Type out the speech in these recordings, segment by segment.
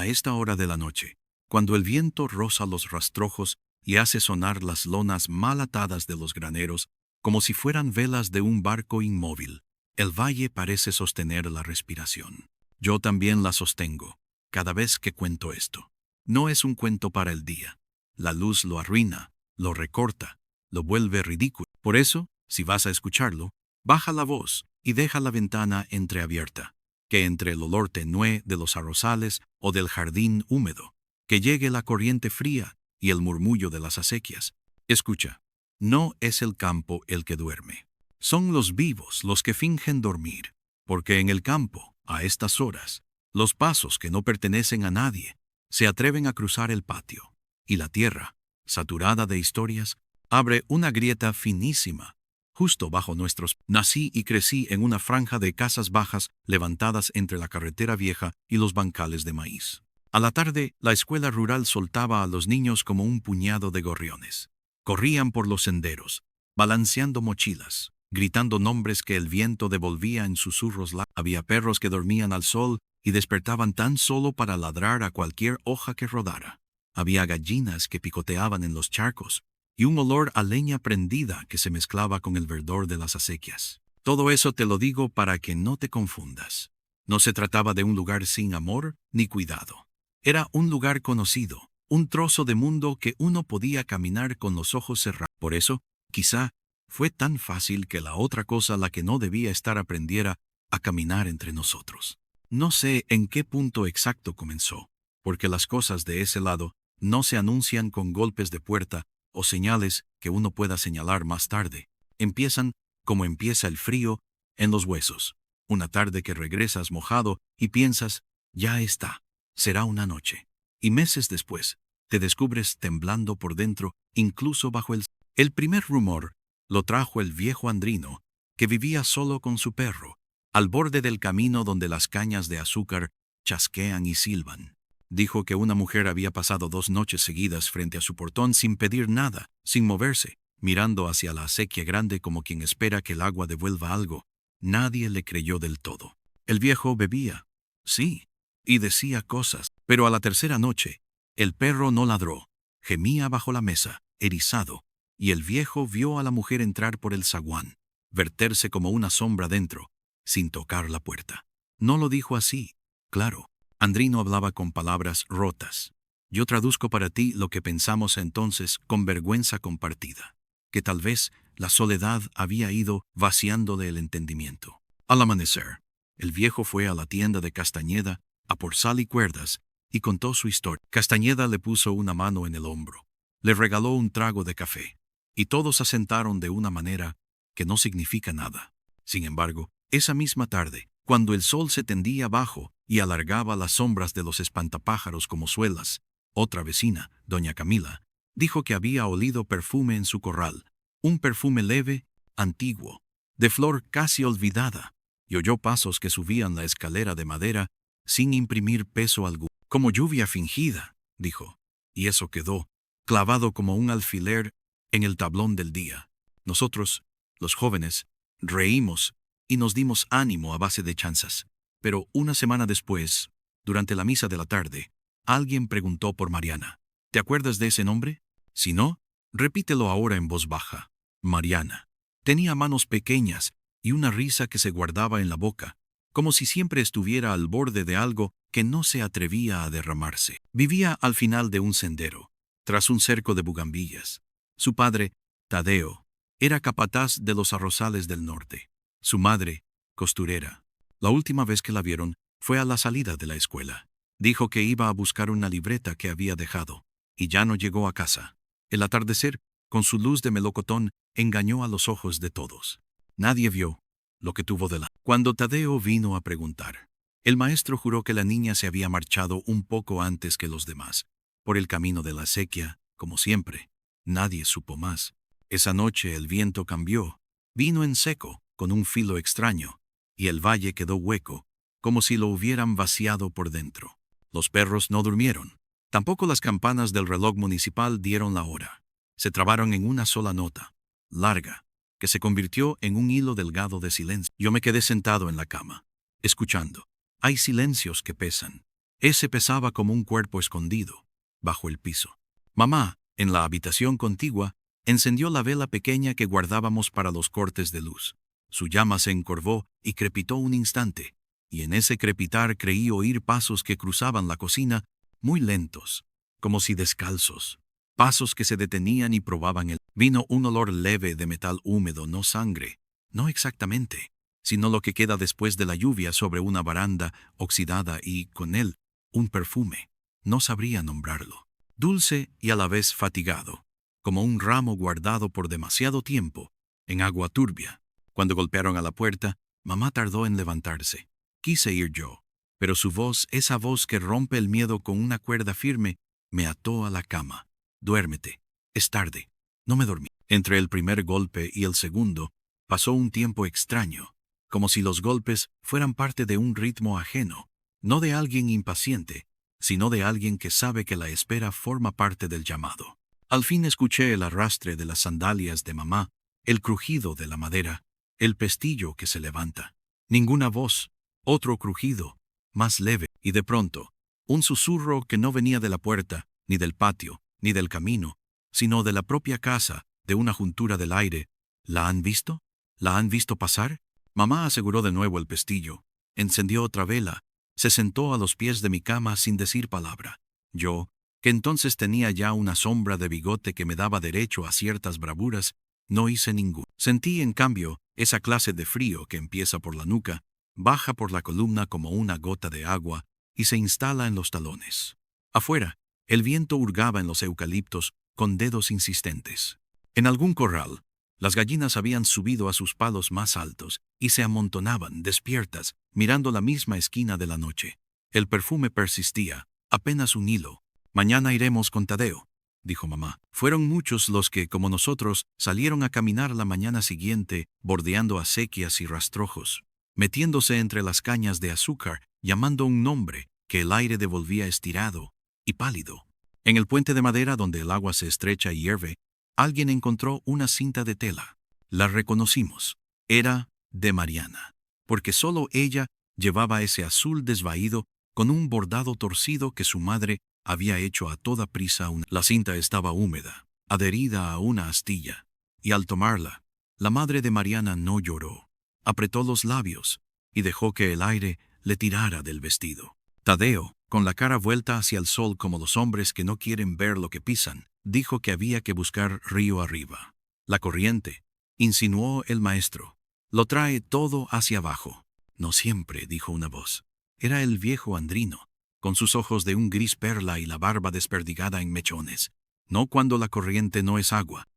a esta hora de la noche, cuando el viento roza los rastrojos y hace sonar las lonas mal atadas de los graneros, como si fueran velas de un barco inmóvil, el valle parece sostener la respiración. Yo también la sostengo, cada vez que cuento esto. No es un cuento para el día. La luz lo arruina, lo recorta, lo vuelve ridículo. Por eso, si vas a escucharlo, baja la voz y deja la ventana entreabierta, que entre el olor tenue de los arrozales o del jardín húmedo, que llegue la corriente fría y el murmullo de las acequias. Escucha, no es el campo el que duerme. Son los vivos los que fingen dormir, porque en el campo, a estas horas, los pasos que no pertenecen a nadie se atreven a cruzar el patio, y la tierra, saturada de historias, abre una grieta finísima, justo bajo nuestros. Nací y crecí en una franja de casas bajas levantadas entre la carretera vieja y los bancales de maíz. A la tarde, la escuela rural soltaba a los niños como un puñado de gorriones. Corrían por los senderos, balanceando mochilas, gritando nombres que el viento devolvía en susurros. Había perros que dormían al sol y despertaban tan solo para ladrar a cualquier hoja que rodara. Había gallinas que picoteaban en los charcos, y un olor a leña prendida que se mezclaba con el verdor de las acequias. Todo eso te lo digo para que no te confundas. No se trataba de un lugar sin amor ni cuidado. Era un lugar conocido, un trozo de mundo que uno podía caminar con los ojos cerrados. Por eso, quizá, fue tan fácil que la otra cosa la que no debía estar aprendiera a caminar entre nosotros. No sé en qué punto exacto comenzó, porque las cosas de ese lado no se anuncian con golpes de puerta o señales que uno pueda señalar más tarde. Empiezan como empieza el frío en los huesos. Una tarde que regresas mojado y piensas, ya está, será una noche. Y meses después, te descubres temblando por dentro, incluso bajo el... El primer rumor lo trajo el viejo Andrino, que vivía solo con su perro, al borde del camino donde las cañas de azúcar chasquean y silban. Dijo que una mujer había pasado 2 noches seguidas frente a su portón sin pedir nada, sin moverse, mirando hacia la acequia grande como quien espera que el agua devuelva algo. Nadie le creyó del todo. El viejo bebía, sí, y decía cosas, pero a la tercera noche, el perro no ladró, gemía bajo la mesa, erizado, y el viejo vio a la mujer entrar por el zaguán, verterse como una sombra dentro, sin tocar la puerta. No lo dijo así, claro. Andrino hablaba con palabras rotas. Yo traduzco para ti lo que pensamos entonces con vergüenza compartida, que tal vez la soledad había ido vaciándole el entendimiento. Al amanecer, el viejo fue a la tienda de Castañeda a por sal y cuerdas y contó su historia. Castañeda le puso una mano en el hombro, le regaló un trago de café, y todos asentaron de una manera que no significa nada. Sin embargo, esa misma tarde, cuando el sol se tendía abajo y alargaba las sombras de los espantapájaros como suelas, otra vecina, doña Camila, dijo que había olido perfume en su corral, un perfume leve, antiguo, de flor casi olvidada, y oyó pasos que subían la escalera de madera sin imprimir peso alguno. Como lluvia fingida, dijo, y eso quedó, clavado como un alfiler en el tablón del día. Nosotros, los jóvenes, reímos y nos dimos ánimo a base de chanzas. Pero una semana después, durante la misa de la tarde, alguien preguntó por Mariana. ¿Te acuerdas de ese nombre? Si no, repítelo ahora en voz baja. Mariana. Tenía manos pequeñas y una risa que se guardaba en la boca, como si siempre estuviera al borde de algo que no se atrevía a derramarse. Vivía al final de un sendero, tras un cerco de bugambillas. Su padre, Tadeo, era capataz de los arrozales del norte. Su madre, costurera. La última vez que la vieron fue a la salida de la escuela. Dijo que iba a buscar una libreta que había dejado, y ya no llegó a casa. El atardecer, con su luz de melocotón, engañó a los ojos de todos. Nadie vio lo que tuvo de la... Cuando Tadeo vino a preguntar, el maestro juró que la niña se había marchado un poco antes que los demás, por el camino de la acequia, como siempre. Nadie supo más. Esa noche el viento cambió, vino en seco, con un filo extraño, y el valle quedó hueco, como si lo hubieran vaciado por dentro. Los perros no durmieron. Tampoco las campanas del reloj municipal dieron la hora. Se trabaron en una sola nota, larga, que se convirtió en un hilo delgado de silencio. Yo me quedé sentado en la cama, escuchando. Hay silencios que pesan, Ese pesaba como un cuerpo escondido, bajo el piso. Mamá, en la habitación contigua, encendió la vela pequeña que guardábamos para los cortes de luz. Su llama se encorvó y crepitó un instante, y en ese crepitar creí oír pasos que cruzaban la cocina, muy lentos, como si descalzos. Pasos que se detenían y probaban el... Vino un olor leve de metal húmedo, no sangre, no exactamente, sino lo que queda después de la lluvia sobre una baranda oxidada y, con él, un perfume. No sabría nombrarlo. Dulce y a la vez fatigado, como un ramo guardado por demasiado tiempo, en agua turbia. Cuando golpearon a la puerta, mamá tardó en levantarse. Quise ir yo, pero su voz, esa voz que rompe el miedo con una cuerda firme, me ató a la cama. Duérmete, es tarde. No me dormí. Entre el primer golpe y el segundo, pasó un tiempo extraño, como si los golpes fueran parte de un ritmo ajeno, no de alguien impaciente, sino de alguien que sabe que la espera forma parte del llamado. Al fin escuché el arrastre de las sandalias de mamá, el crujido de la madera, el pestillo que se levanta. Ninguna voz, otro crujido, más leve, y de pronto, un susurro que no venía de la puerta, ni del patio, ni del camino, sino de la propia casa, de una juntura del aire. ¿La han visto? ¿La han visto pasar? Mamá aseguró de nuevo el pestillo, encendió otra vela, se sentó a los pies de mi cama sin decir palabra. Yo, que entonces tenía ya una sombra de bigote que me daba derecho a ciertas bravuras, no hice ninguno. Sentí, en cambio, esa clase de frío que empieza por la nuca, baja por la columna como una gota de agua y se instala en los talones. Afuera, el viento hurgaba en los eucaliptos con dedos insistentes. En algún corral, las gallinas habían subido a sus palos más altos y se amontonaban, despiertas, mirando la misma esquina de la noche. El perfume persistía, apenas un hilo. Mañana iremos con Tadeo, dijo mamá. Fueron muchos los que, como nosotros, salieron a caminar la mañana siguiente, bordeando acequias y rastrojos, metiéndose entre las cañas de azúcar, llamando un nombre que el aire devolvía estirado y pálido. En el puente de madera donde el agua se estrecha y hierve, alguien encontró una cinta de tela. La reconocimos. Era de Mariana, porque solo ella llevaba ese azul desvaído con un bordado torcido que su madre había hecho a toda prisa. La cinta estaba húmeda, adherida a una astilla, y al tomarla, la madre de Mariana no lloró. Apretó los labios y dejó que el aire le tirara del vestido. Tadeo, con la cara vuelta hacia el sol como los hombres que no quieren ver lo que pisan, dijo que había que buscar río arriba. La corriente, insinuó el maestro, lo trae todo hacia abajo. No siempre, dijo una voz. Era el viejo Andrino, con sus ojos de un gris perla y la barba desperdigada en mechones. No cuando la corriente no es agua.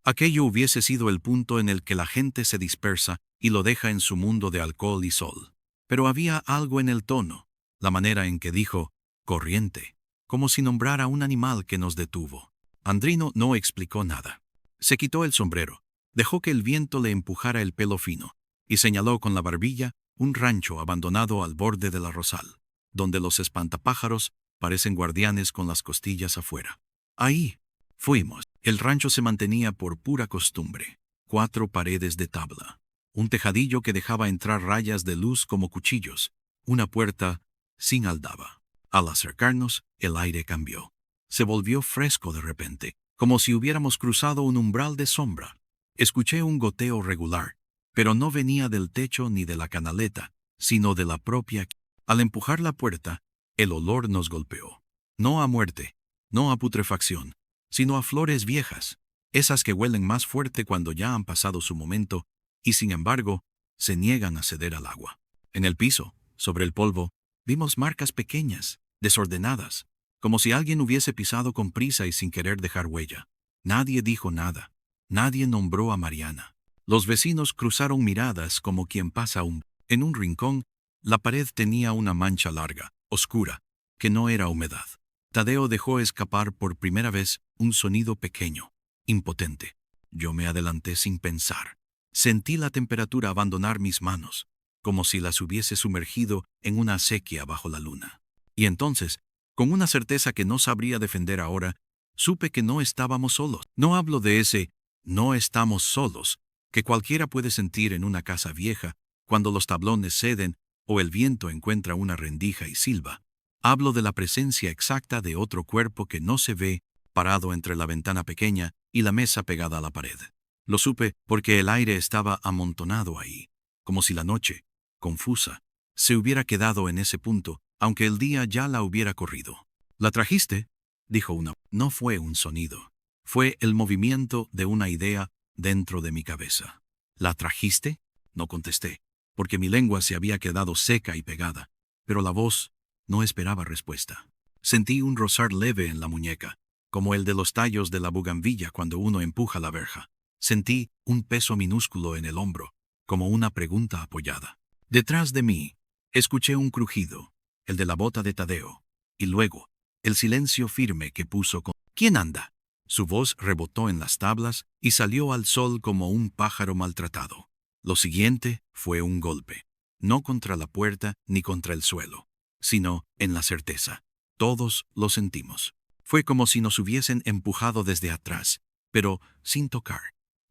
Aquello hubiese sido el punto en el que la gente se dispersa y lo deja en su mundo de alcohol y sol. Pero había algo en el tono, la manera en que dijo, corriente, como si nombrara un animal que nos detuvo. Andrino no explicó nada. Se quitó el sombrero, dejó que el viento le empujara el pelo fino, y señaló con la barbilla un rancho abandonado al borde del arrozal, donde los espantapájaros parecen guardianes con las costillas afuera. Ahí fuimos. El rancho se mantenía por pura costumbre. 4 paredes de tabla, un tejadillo que dejaba entrar rayas de luz como cuchillos, una puerta sin aldaba. Al acercarnos, el aire cambió. Se volvió fresco de repente, como si hubiéramos cruzado un umbral de sombra. Escuché un goteo regular, pero no venía del techo ni de la canaleta, sino de la propia. Al empujar la puerta, el olor nos golpeó. No a muerte, no a putrefacción, sino a flores viejas, esas que huelen más fuerte cuando ya han pasado su momento y, sin embargo, se niegan a ceder al agua. En el piso, sobre el polvo, vimos marcas pequeñas, desordenadas, como si alguien hubiese pisado con prisa y sin querer dejar huella. Nadie dijo nada. Nadie nombró a Mariana. Los vecinos cruzaron miradas como quien pasa En un rincón, la pared tenía una mancha larga, oscura, que no era humedad. Tadeo dejó escapar por primera vez un sonido pequeño, impotente. Yo me adelanté sin pensar. Sentí la temperatura abandonar mis manos, como si las hubiese sumergido en una acequia bajo la luna. Y entonces, con una certeza que no sabría defender ahora, supe que no estábamos solos. No hablo de ese «no estamos solos» que cualquiera puede sentir en una casa vieja cuando los tablones ceden o el viento encuentra una rendija y silba. Hablo de la presencia exacta de otro cuerpo que no se ve, parado entre la ventana pequeña y la mesa pegada a la pared. Lo supe porque el aire estaba amontonado ahí, como si la noche, confusa, se hubiera quedado en ese punto, aunque el día ya la hubiera corrido. ¿La trajiste?, dijo una. No fue un sonido. Fue el movimiento de una idea dentro de mi cabeza. ¿La trajiste? No contesté, porque mi lengua se había quedado seca y pegada, pero la voz no esperaba respuesta. Sentí un rozar leve en la muñeca, como el de los tallos de la bugambilla cuando uno empuja la verja. Sentí un peso minúsculo en el hombro, como una pregunta apoyada. Detrás de mí, escuché un crujido, el de la bota de Tadeo, y luego, el silencio firme que puso con... ¿Quién anda? Su voz rebotó en las tablas y salió al sol como un pájaro maltratado. Lo siguiente fue un golpe, no contra la puerta ni contra el suelo, sino en la certeza. Todos lo sentimos. Fue como si nos hubiesen empujado desde atrás, pero sin tocar.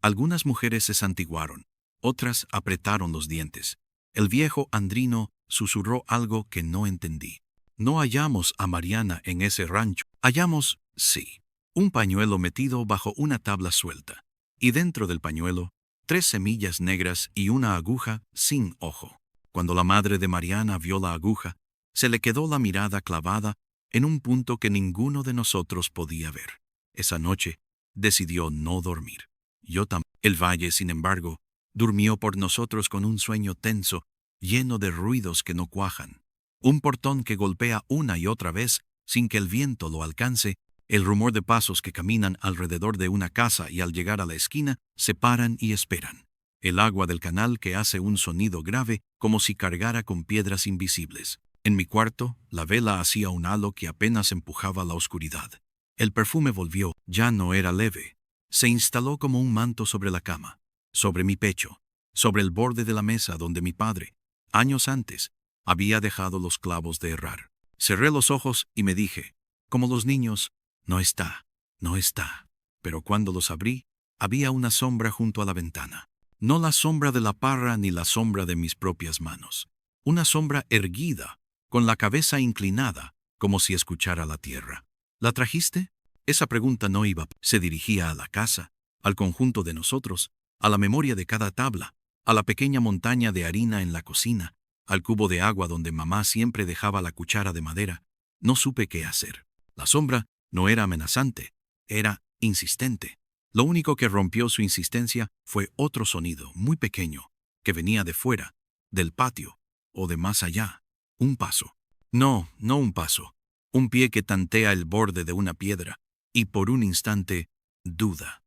Algunas mujeres se santiguaron, otras apretaron los dientes. El viejo Andrino susurró algo que no entendí. No hallamos a Mariana en ese rancho. Hallamos, sí, un pañuelo metido bajo una tabla suelta, y dentro del pañuelo, 3 semillas negras y una aguja sin ojo. Cuando la madre de Mariana vio la aguja, se le quedó la mirada clavada en un punto que ninguno de nosotros podía ver. Esa noche decidió no dormir. Yo tampoco. El valle, sin embargo, durmió por nosotros con un sueño tenso, lleno de ruidos que no cuajan. Un portón que golpea una y otra vez sin que el viento lo alcance, el rumor de pasos que caminan alrededor de una casa y al llegar a la esquina se paran y esperan. El agua del canal que hace un sonido grave como si cargara con piedras invisibles. En mi cuarto, la vela hacía un halo que apenas empujaba la oscuridad. El perfume volvió, ya no era leve. Se instaló como un manto sobre la cama, sobre mi pecho, sobre el borde de la mesa donde mi padre, años antes, había dejado los clavos de herrar. Cerré los ojos y me dije, como los niños, no está, no está. Pero cuando los abrí, había una sombra junto a la ventana. No la sombra de la parra ni la sombra de mis propias manos. Una sombra erguida, con la cabeza inclinada, como si escuchara la tierra. ¿La trajiste? Esa pregunta no iba. Se dirigía a la casa, al conjunto de nosotros, a la memoria de cada tabla, a la pequeña montaña de harina en la cocina, al cubo de agua donde mamá siempre dejaba la cuchara de madera. No supe qué hacer. La sombra no era amenazante, era insistente. Lo único que rompió su insistencia fue otro sonido, muy pequeño, que venía de fuera, del patio, o de más allá. Un paso. No, no un paso. Un pie que tantea el borde de una piedra, y por un instante, duda.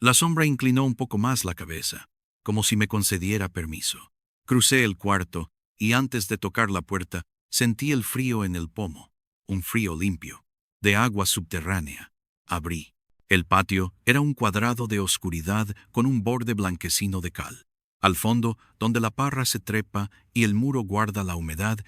La sombra inclinó un poco más la cabeza, como si me concediera permiso. Crucé el cuarto, y antes de tocar la puerta, sentí el frío en el pomo, un frío limpio, de agua subterránea. Abrí. El patio era un cuadrado de oscuridad con un borde blanquecino de cal. Al fondo, donde la parra se trepa y el muro guarda la humedad,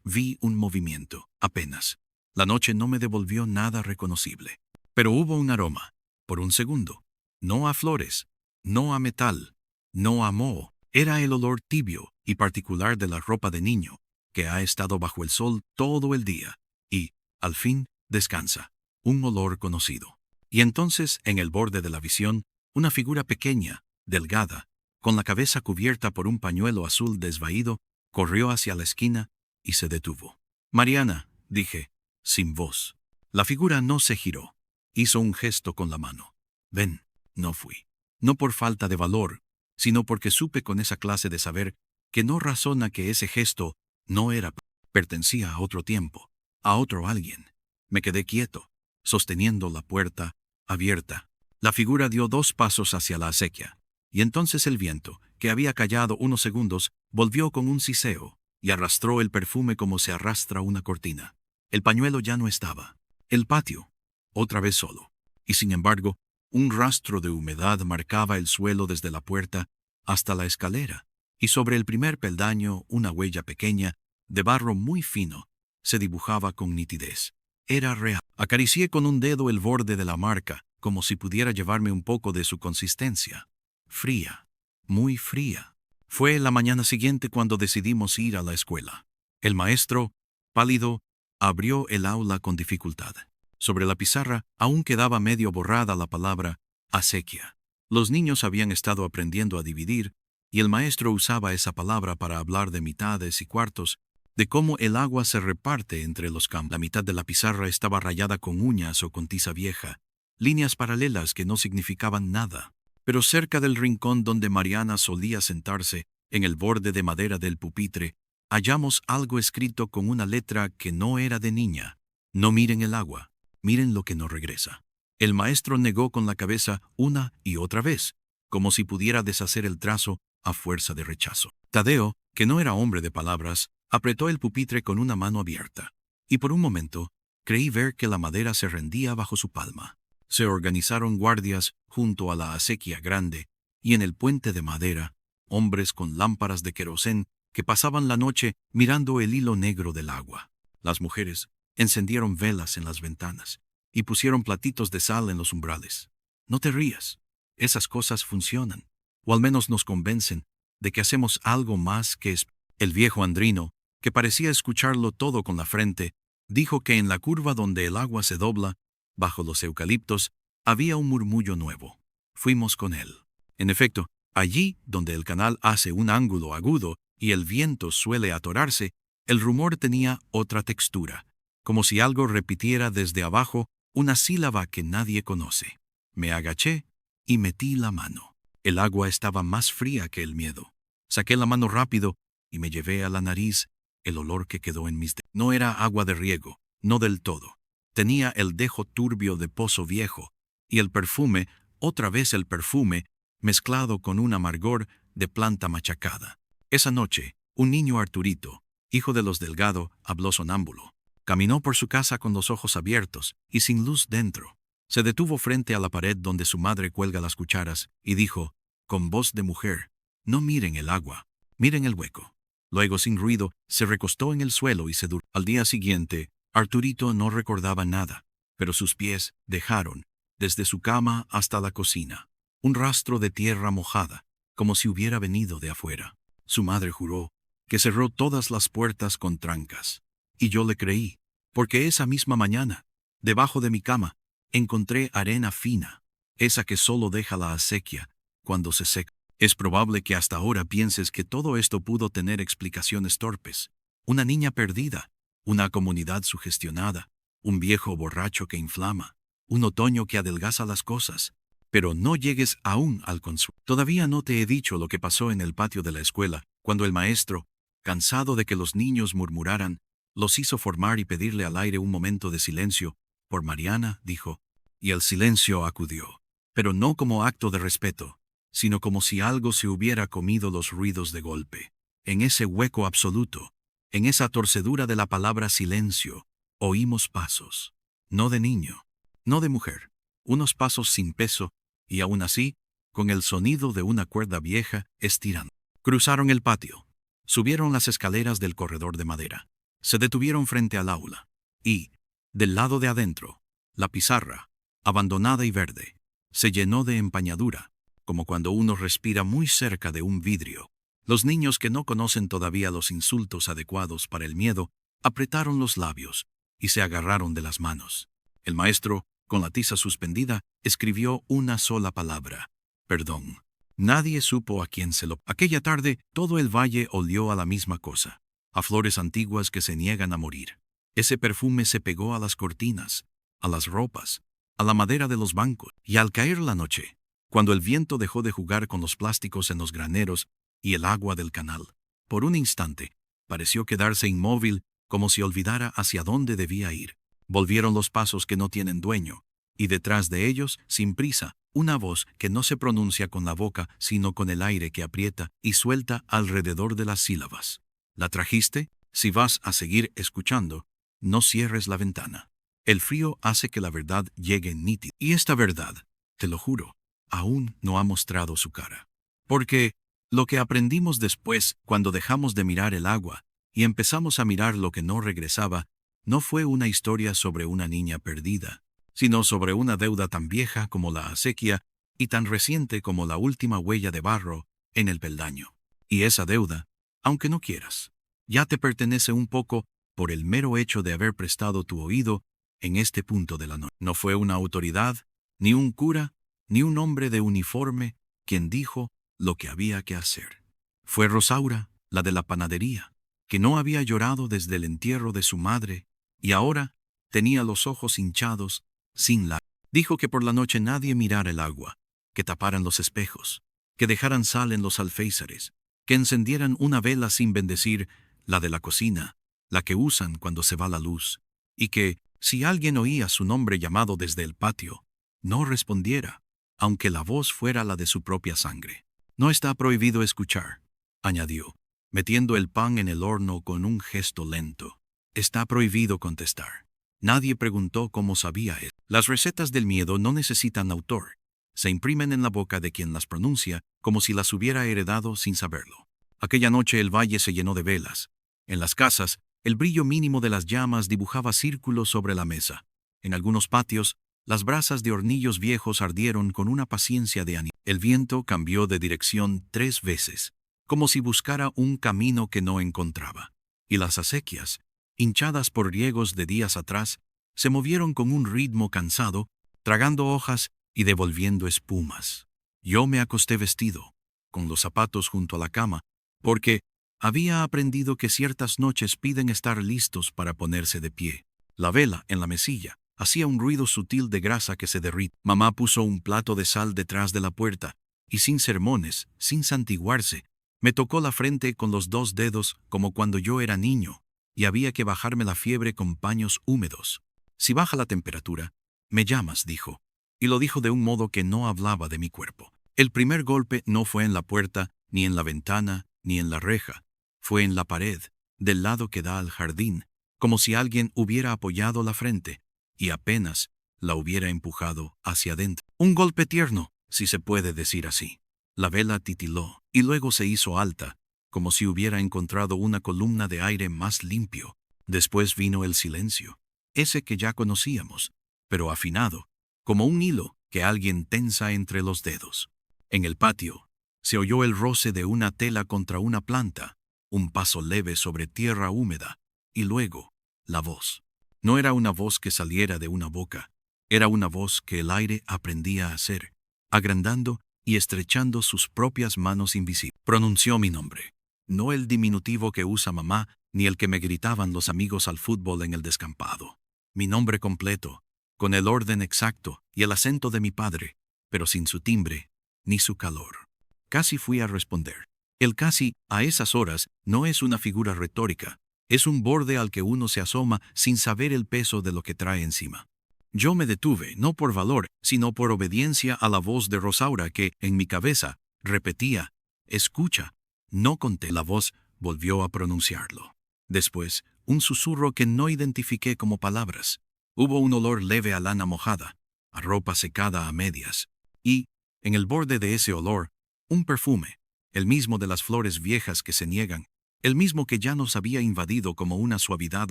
vi un movimiento, apenas. La noche no me devolvió nada reconocible. Pero hubo un aroma, por un segundo. No a flores, no a metal, no a moho. Era el olor tibio y particular de la ropa de niño, que ha estado bajo el sol todo el día, y, al fin, descansa. Un olor conocido. Y entonces, en el borde de la visión, una figura pequeña, delgada, con la cabeza cubierta por un pañuelo azul desvaído, corrió hacia la esquina y se detuvo. Mariana, dije, sin voz. La figura no se giró. Hizo un gesto con la mano. Ven, no fui. No por falta de valor, sino porque supe con esa clase de saber que no razona que ese gesto no era, pertenecía a otro tiempo, a otro alguien. Me quedé quieto, sosteniendo la puerta abierta. La figura dio 2 pasos hacia la acequia, y entonces el viento, que había callado unos segundos, volvió con un siseo, y arrastró el perfume como se arrastra una cortina. El pañuelo ya no estaba. El patio, otra vez solo. Y sin embargo, un rastro de humedad marcaba el suelo desde la puerta hasta la escalera, y sobre el primer peldaño una huella pequeña, de barro muy fino, se dibujaba con nitidez. Era real. Acaricié con un dedo el borde de la marca, como si pudiera llevarme un poco de su consistencia. Fría, muy fría. Fue la mañana siguiente cuando decidimos ir a la escuela. El maestro, pálido, Abrió el aula con dificultad. Sobre la pizarra aún quedaba medio borrada la palabra acequia. Los niños habían estado aprendiendo a dividir, y el maestro usaba esa palabra para hablar de mitades y cuartos, de cómo el agua se reparte entre los campos. La mitad de la pizarra estaba rayada con uñas o con tiza vieja, líneas paralelas que no significaban nada. Pero cerca del rincón donde Mariana solía sentarse, en el borde de madera del pupitre, hallamos algo escrito con una letra que no era de niña. No miren el agua, miren lo que no regresa. El maestro negó con la cabeza una y otra vez, como si pudiera deshacer el trazo a fuerza de rechazo. Tadeo, que no era hombre de palabras, apretó el pupitre con una mano abierta, y por un momento creí ver que la madera se rendía bajo su palma. Se organizaron guardias junto a la acequia grande, y en el puente de madera, hombres con lámparas de querosén que pasaban la noche mirando el hilo negro del agua. Las mujeres encendieron velas en las ventanas y pusieron platitos de sal en los umbrales. No te rías, esas cosas funcionan, o al menos nos convencen de que hacemos algo más que El viejo Andrino, que parecía escucharlo todo con la frente, dijo que en la curva donde el agua se dobla, bajo los eucaliptos, había un murmullo nuevo. Fuimos con él. En efecto, allí donde el canal hace un ángulo agudo y el viento suele atorarse, el rumor tenía otra textura, como si algo repitiera desde abajo una sílaba que nadie conoce. Me agaché y metí la mano. El agua estaba más fría que el miedo. Saqué la mano rápido y me llevé a la nariz el olor que quedó en mis dedos. No era agua de riego, no del todo. Tenía el dejo turbio de pozo viejo, y el perfume, otra vez el perfume, mezclado con un amargor de planta machacada. Esa noche, un niño Arturito, hijo de los Delgado, habló sonámbulo. Caminó por su casa con los ojos abiertos y sin luz dentro. Se detuvo frente a la pared donde su madre cuelga las cucharas y dijo, con voz de mujer, no miren el agua, miren el hueco. Luego, sin ruido, se recostó en el suelo y se durmió. Al día siguiente, Arturito no recordaba nada, pero sus pies dejaron, desde su cama hasta la cocina, un rastro de tierra mojada, como si hubiera venido de afuera. Su madre juró que cerró todas las puertas con trancas, y yo le creí, porque esa misma mañana, debajo de mi cama, encontré arena fina, esa que solo deja la acequia cuando se seca. Es probable que hasta ahora pienses que todo esto pudo tener explicaciones torpes. Una niña perdida, una comunidad sugestionada, un viejo borracho que inflama, un otoño que adelgaza las cosas. Pero no llegues aún al consuelo. Todavía no te he dicho lo que pasó en el patio de la escuela, cuando el maestro, cansado de que los niños murmuraran, los hizo formar y pedirle al aire un momento de silencio. Por Mariana, dijo, y el silencio acudió, pero no como acto de respeto, sino como si algo se hubiera comido los ruidos de golpe. En ese hueco absoluto, en esa torcedura de la palabra silencio, oímos pasos. No de niño, no de mujer, unos pasos sin peso, y aún así, con el sonido de una cuerda vieja estirando. Cruzaron el patio, subieron las escaleras del corredor de madera, se detuvieron frente al aula, y, del lado de adentro, la pizarra, abandonada y verde, se llenó de empañadura, como cuando uno respira muy cerca de un vidrio. Los niños que no conocen todavía los insultos adecuados para el miedo, apretaron los labios y se agarraron de las manos. El maestro, con la tiza suspendida, escribió una sola palabra: perdón. Nadie supo a quién se lo... Aquella tarde, todo el valle olió a la misma cosa, a flores antiguas que se niegan a morir. Ese perfume se pegó a las cortinas, a las ropas, a la madera de los bancos, y al caer la noche, cuando el viento dejó de jugar con los plásticos en los graneros y el agua del canal, por un instante, pareció quedarse inmóvil, como si olvidara hacia dónde debía ir. Volvieron los pasos que no tienen dueño, y detrás de ellos, sin prisa, una voz que no se pronuncia con la boca, sino con el aire que aprieta y suelta alrededor de las sílabas. ¿La trajiste? Si vas a seguir escuchando, no cierres la ventana. El frío hace que la verdad llegue nítida. Y esta verdad, te lo juro, aún no ha mostrado su cara. Porque lo que aprendimos después, cuando dejamos de mirar el agua y empezamos a mirar lo que no regresaba, no fue una historia sobre una niña perdida, sino sobre una deuda tan vieja como la acequia y tan reciente como la última huella de barro en el peldaño. Y esa deuda, aunque no quieras, ya te pertenece un poco por el mero hecho de haber prestado tu oído en este punto de la noche. No fue una autoridad, ni un cura, ni un hombre de uniforme quien dijo lo que había que hacer. Fue Rosaura, la de la panadería, que no había llorado desde el entierro de su madre y ahora tenía los ojos hinchados, sin lágrimas. Dijo que por la noche nadie mirara el agua, que taparan los espejos, que dejaran sal en los alféizares, que encendieran una vela sin bendecir la de la cocina, la que usan cuando se va la luz, y que, si alguien oía su nombre llamado desde el patio, no respondiera, aunque la voz fuera la de su propia sangre. No está prohibido escuchar, añadió, metiendo el pan en el horno con un gesto lento. Está prohibido contestar. Nadie preguntó cómo sabía él. Las recetas del miedo no necesitan autor. Se imprimen en la boca de quien las pronuncia como si las hubiera heredado sin saberlo. Aquella noche el valle se llenó de velas. En las casas, el brillo mínimo de las llamas dibujaba círculos sobre la mesa. En algunos patios, las brasas de hornillos viejos ardieron con una paciencia de animal. El viento cambió de dirección 3 veces, como si buscara un camino que no encontraba. Y las acequias, hinchadas por riegos de días atrás, se movieron con un ritmo cansado, tragando hojas y devolviendo espumas. Yo me acosté vestido, con los zapatos junto a la cama, porque había aprendido que ciertas noches piden estar listos para ponerse de pie. La vela en la mesilla hacía un ruido sutil de grasa que se derrite. Mamá puso un plato de sal detrás de la puerta, y sin sermones, sin santiguarse, me tocó la frente con los 2 dedos como cuando yo era niño, y había que bajarme la fiebre con paños húmedos. Si baja la temperatura, me llamas, dijo, y lo dijo de un modo que no hablaba de mi cuerpo. El primer golpe no fue en la puerta, ni en la ventana, ni en la reja. Fue en la pared, del lado que da al jardín, como si alguien hubiera apoyado la frente, y apenas la hubiera empujado hacia adentro. Un golpe tierno, si se puede decir así. La vela titiló, y luego se hizo alta, como si hubiera encontrado una columna de aire más limpio. Después vino el silencio, ese que ya conocíamos, pero afinado, como un hilo que alguien tensa entre los dedos. En el patio, se oyó el roce de una tela contra una planta, un paso leve sobre tierra húmeda, y luego, la voz. No era una voz que saliera de una boca, era una voz que el aire aprendía a hacer, agrandando y estrechando sus propias manos invisibles. Pronunció mi nombre, no el diminutivo que usa mamá, ni el que me gritaban los amigos al fútbol en el descampado. Mi nombre completo, con el orden exacto y el acento de mi padre, pero sin su timbre, ni su calor. Casi fui a responder. El casi, a esas horas, no es una figura retórica, es un borde al que uno se asoma sin saber el peso de lo que trae encima. Yo me detuve, no por valor, sino por obediencia a la voz de Rosaura que, en mi cabeza, repetía, escucha. No conté. La voz volvió a pronunciarlo. Después, un susurro que no identifiqué como palabras. Hubo un olor leve a lana mojada, a ropa secada a medias, y, en el borde de ese olor, un perfume, el mismo de las flores viejas que se niegan, el mismo que ya nos había invadido como una suavidad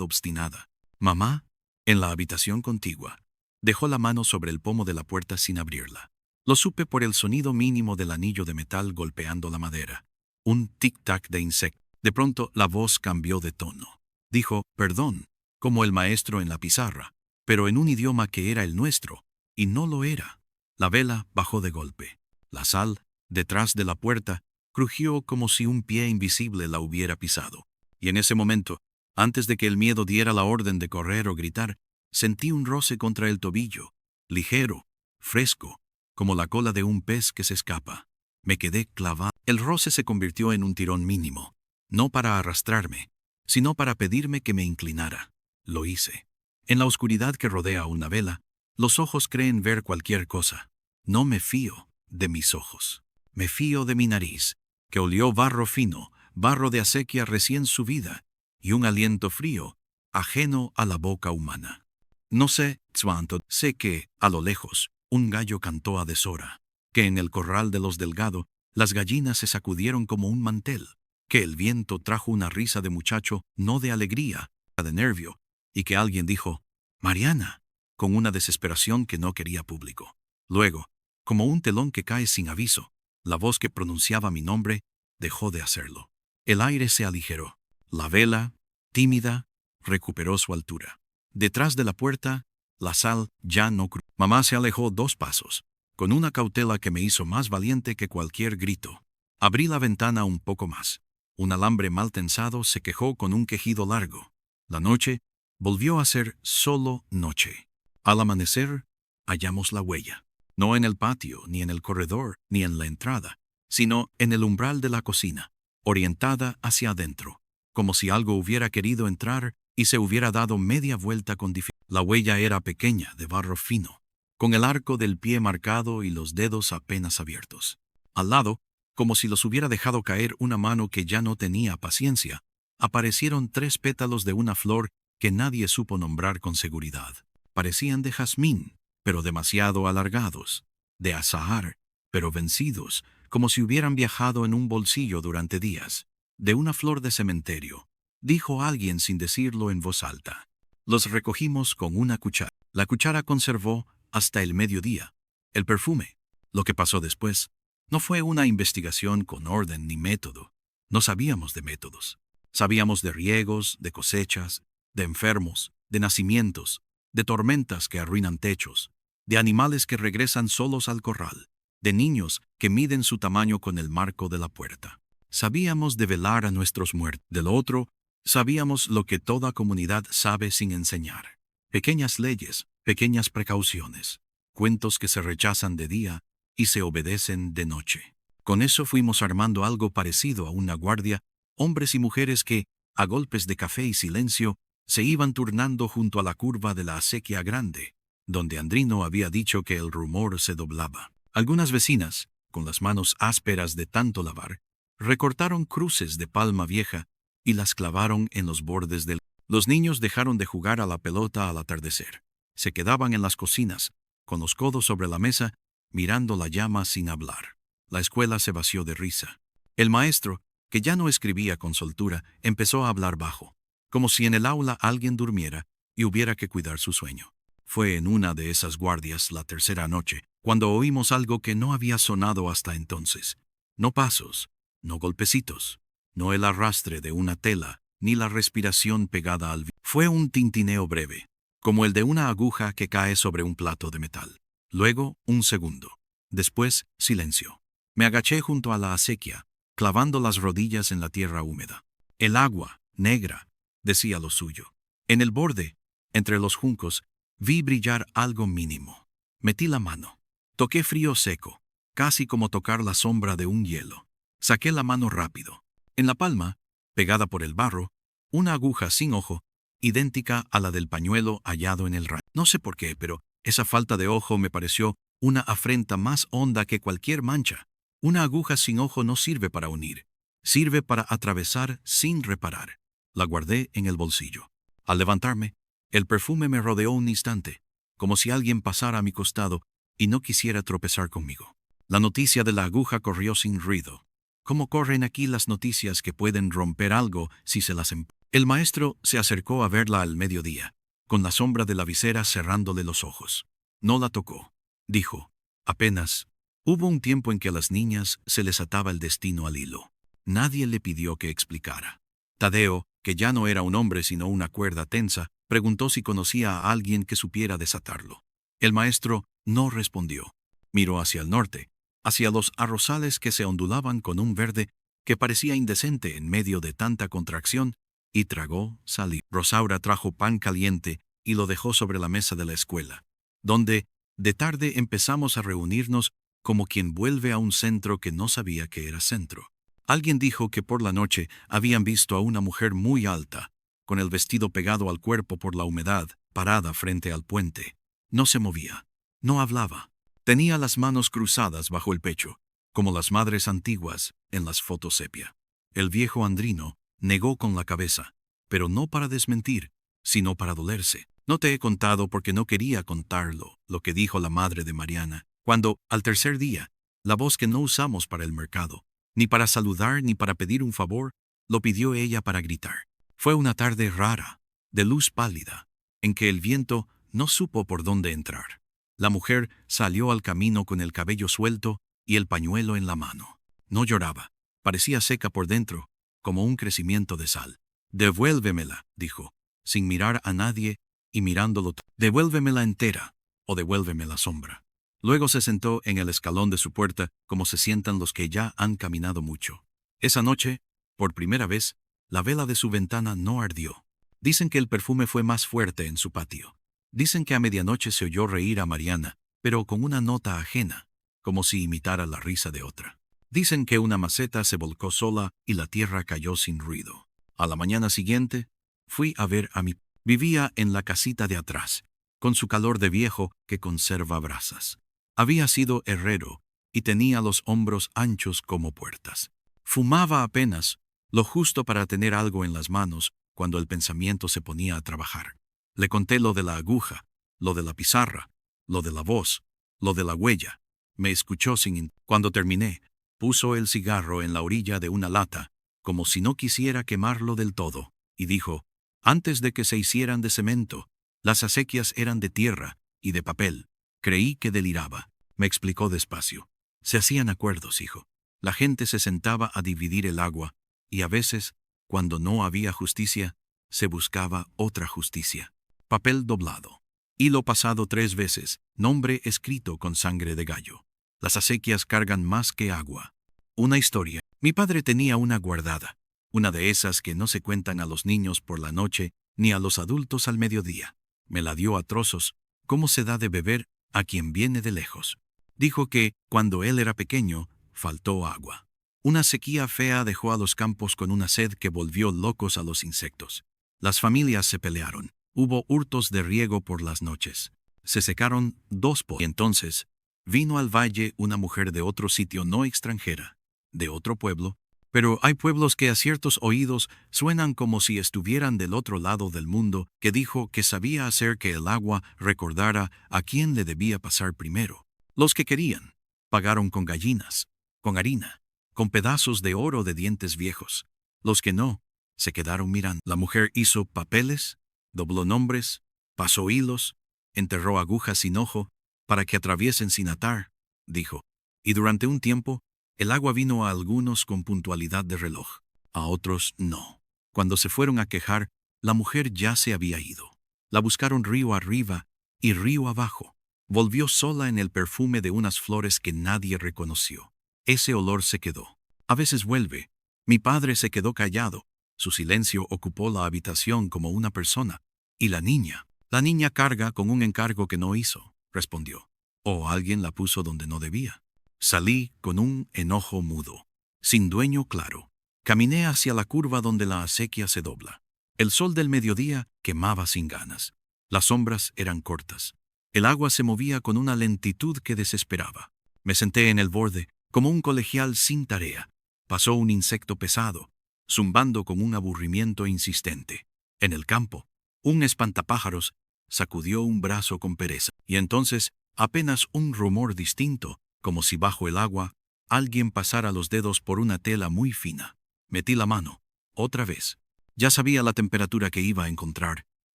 obstinada. Mamá, en la habitación contigua, dejó la mano sobre el pomo de la puerta sin abrirla. Lo supe por el sonido mínimo del anillo de metal golpeando la madera. Un tic-tac de insecto. De pronto la voz cambió de tono. Dijo, perdón, como el maestro en la pizarra, pero en un idioma que era el nuestro, y no lo era. La vela bajó de golpe. La sal, detrás de la puerta, crujió como si un pie invisible la hubiera pisado. Y en ese momento, antes de que el miedo diera la orden de correr o gritar, sentí un roce contra el tobillo, ligero, fresco, como la cola de un pez que se escapa. Me quedé clavado. El roce se convirtió en un tirón mínimo, no para arrastrarme, sino para pedirme que me inclinara. Lo hice. En la oscuridad que rodea una vela, los ojos creen ver cualquier cosa. No me fío de mis ojos. Me fío de mi nariz, que olió barro fino, barro de acequia recién subida, y un aliento frío, ajeno a la boca humana. No sé, cuánto, sé que, a lo lejos, un gallo cantó a deshora, que en el corral de los Delgado, las gallinas se sacudieron como un mantel, que el viento trajo una risa de muchacho, no de alegría, de nervio, y que alguien dijo, Mariana, con una desesperación que no quería público. Luego, como un telón que cae sin aviso, la voz que pronunciaba mi nombre dejó de hacerlo. El aire se aligeró. La vela, tímida, recuperó su altura. Detrás de la puerta, la sal ya no crujía. Mamá se alejó 2 pasos, con una cautela que me hizo más valiente que cualquier grito. Abrí la ventana un poco más. Un alambre mal tensado se quejó con un quejido largo. La noche volvió a ser solo noche. Al amanecer, hallamos la huella. No en el patio, ni en el corredor, ni en la entrada, sino en el umbral de la cocina, orientada hacia adentro, como si algo hubiera querido entrar y se hubiera dado media vuelta con dificultad. La huella era pequeña, de barro fino, con el arco del pie marcado y los dedos apenas abiertos. Al lado, como si los hubiera dejado caer una mano que ya no tenía paciencia, aparecieron 3 pétalos de una flor que nadie supo nombrar con seguridad. Parecían de jazmín, pero demasiado alargados, de azahar, pero vencidos, como si hubieran viajado en un bolsillo durante días. De una flor de cementerio, dijo alguien sin decirlo en voz alta. Los recogimos con una cuchara. La cuchara conservó hasta el mediodía el perfume. Lo que pasó después no fue una investigación con orden ni método. No sabíamos de métodos. Sabíamos de riegos, de cosechas, de enfermos, de nacimientos, de tormentas que arruinan techos, de animales que regresan solos al corral, de niños que miden su tamaño con el marco de la puerta. Sabíamos de velar a nuestros muertos. De lo otro, sabíamos lo que toda comunidad sabe sin enseñar. Pequeñas leyes, pequeñas precauciones, cuentos que se rechazan de día y se obedecen de noche. Con eso fuimos armando algo parecido a una guardia, hombres y mujeres que, a golpes de café y silencio, se iban turnando junto a la curva de la acequia grande, donde Andrino había dicho que el rumor se doblaba. Algunas vecinas, con las manos ásperas de tanto lavar, recortaron cruces de palma vieja y las clavaron en los bordes del... Los niños dejaron de jugar a la pelota al atardecer. Se quedaban en las cocinas, con los codos sobre la mesa, mirando la llama sin hablar. La escuela se vació de risa. El maestro, que ya no escribía con soltura, empezó a hablar bajo, como si en el aula alguien durmiera y hubiera que cuidar su sueño. Fue en una de esas guardias, la tercera noche, cuando oímos algo que no había sonado hasta entonces. No pasos, no golpecitos, no el arrastre de una tela, ni la respiración pegada al viento. Fue un tintineo breve, como el de una aguja que cae sobre un plato de metal. Luego, un segundo. Después, silencio. Me agaché junto a la acequia, clavando las rodillas en la tierra húmeda. El agua, negra, decía lo suyo. En el borde, entre los juncos, vi brillar algo mínimo. Metí la mano. Toqué frío seco, casi como tocar la sombra de un hielo. Saqué la mano rápido. En la palma, pegada por el barro, una aguja sin ojo, idéntica a la del pañuelo hallado en el rancho. No sé por qué, pero esa falta de ojo me pareció una afrenta más honda que cualquier mancha. Una aguja sin ojo no sirve para unir, sirve para atravesar sin reparar. La guardé en el bolsillo. Al levantarme, el perfume me rodeó un instante, como si alguien pasara a mi costado y no quisiera tropezar conmigo. La noticia de la aguja corrió sin ruido. ¿Cómo corren aquí las noticias que pueden romper algo si se las empuja? El maestro se acercó a verla al mediodía, con la sombra de la visera cerrándole los ojos. No la tocó, dijo. Apenas. Hubo un tiempo en que a las niñas se les ataba el destino al hilo. Nadie le pidió que explicara. Tadeo, que ya no era un hombre sino una cuerda tensa, preguntó si conocía a alguien que supiera desatarlo. El maestro no respondió. Miró hacia el norte, hacia los arrozales que se ondulaban con un verde que parecía indecente en medio de tanta contracción, y tragó saliva. Rosaura trajo pan caliente y lo dejó sobre la mesa de la escuela, donde, de tarde, empezamos a reunirnos como quien vuelve a un centro que no sabía que era centro. Alguien dijo que por la noche habían visto a una mujer muy alta, con el vestido pegado al cuerpo por la humedad, parada frente al puente. No se movía, no hablaba. Tenía las manos cruzadas bajo el pecho, como las madres antiguas en las fotos sepia. El viejo Andrino negó con la cabeza, pero no para desmentir, sino para dolerse. No te he contado porque no quería contarlo, lo que dijo la madre de Mariana, cuando, al tercer día, la voz que no usamos para el mercado, ni para saludar ni para pedir un favor, lo pidió ella para gritar. Fue una tarde rara, de luz pálida, en que el viento no supo por dónde entrar. La mujer salió al camino con el cabello suelto y el pañuelo en la mano. No lloraba, parecía seca por dentro, como un crecimiento de sal. «Devuélvemela», dijo. sin mirar a nadie y mirándolo. Devuélvemela entera, o devuélveme la sombra. Luego se sentó en el escalón de su puerta como se sientan los que ya han caminado mucho. Esa noche, por primera vez, la vela de su ventana no ardió. Dicen que el perfume fue más fuerte en su patio. Dicen que a medianoche se oyó reír a Mariana, pero con una nota ajena, como si imitara la risa de otra. Dicen que una maceta se volcó sola y la tierra cayó sin ruido. A la mañana siguiente, fui a ver a mi... Vivía en la casita de atrás, con su calor de viejo que conserva brasas. Había sido herrero y tenía los hombros anchos como puertas. Fumaba apenas, lo justo para tener algo en las manos cuando el pensamiento se ponía a trabajar. Le conté lo de la aguja, lo de la pizarra, lo de la voz, lo de la huella. Me escuchó sin... Cuando terminé, puso el cigarro en la orilla de una lata, como si no quisiera quemarlo del todo, y dijo: antes de que se hicieran de cemento, las acequias eran de tierra y de papel. Creí que deliraba. Me explicó despacio. Se hacían acuerdos, hijo. La gente se sentaba a dividir el agua, y a veces, cuando no había justicia, se buscaba otra justicia. Papel doblado. Hilo pasado 3 veces, nombre escrito con sangre de gallo. Las acequias cargan más que agua. Una historia. Mi padre tenía una guardada. Una de esas que no se cuentan a los niños por la noche ni a los adultos al mediodía. Me la dio a trozos, como se da de beber a quien viene de lejos. Dijo que, cuando él era pequeño, faltó agua. Una sequía fea dejó a los campos con una sed que volvió locos a los insectos. Las familias se pelearon. Hubo hurtos de riego por las noches. Se secaron 2 pozos. Y entonces, vino al valle una mujer de otro sitio no extranjera, de otro pueblo. Pero hay pueblos que a ciertos oídos suenan como si estuvieran del otro lado del mundo, que dijo que sabía hacer que el agua recordara a quién le debía pasar primero. Los que querían, pagaron con gallinas, con harina, con pedazos de oro de dientes viejos. Los que no, se quedaron mirando. La mujer hizo papeles, dobló nombres, pasó hilos, enterró agujas sin ojo, para que atraviesen sin atar, dijo. Y durante un tiempo, el agua vino a algunos con puntualidad de reloj, a otros no. Cuando se fueron a quejar, la mujer ya se había ido. La buscaron río arriba y río abajo. Volvió sola en el perfume de unas flores que nadie reconoció. Ese olor se quedó. A veces vuelve. Mi padre se quedó callado. Su silencio ocupó la habitación como una persona. ¿Y la niña? La niña carga con un encargo que no hizo, respondió. O alguien la puso donde no debía. Salí con un enojo mudo, sin dueño claro. Caminé hacia la curva donde la acequia se dobla. El sol del mediodía quemaba sin ganas. Las sombras eran cortas. El agua se movía con una lentitud que desesperaba. Me senté en el borde, como un colegial sin tarea. Pasó un insecto pesado, zumbando con un aburrimiento insistente. En el campo, un espantapájaros sacudió un brazo con pereza. Y entonces, apenas un rumor distinto, como si bajo el agua alguien pasara los dedos por una tela muy fina. Metí la mano, otra vez. Ya sabía la temperatura que iba a encontrar,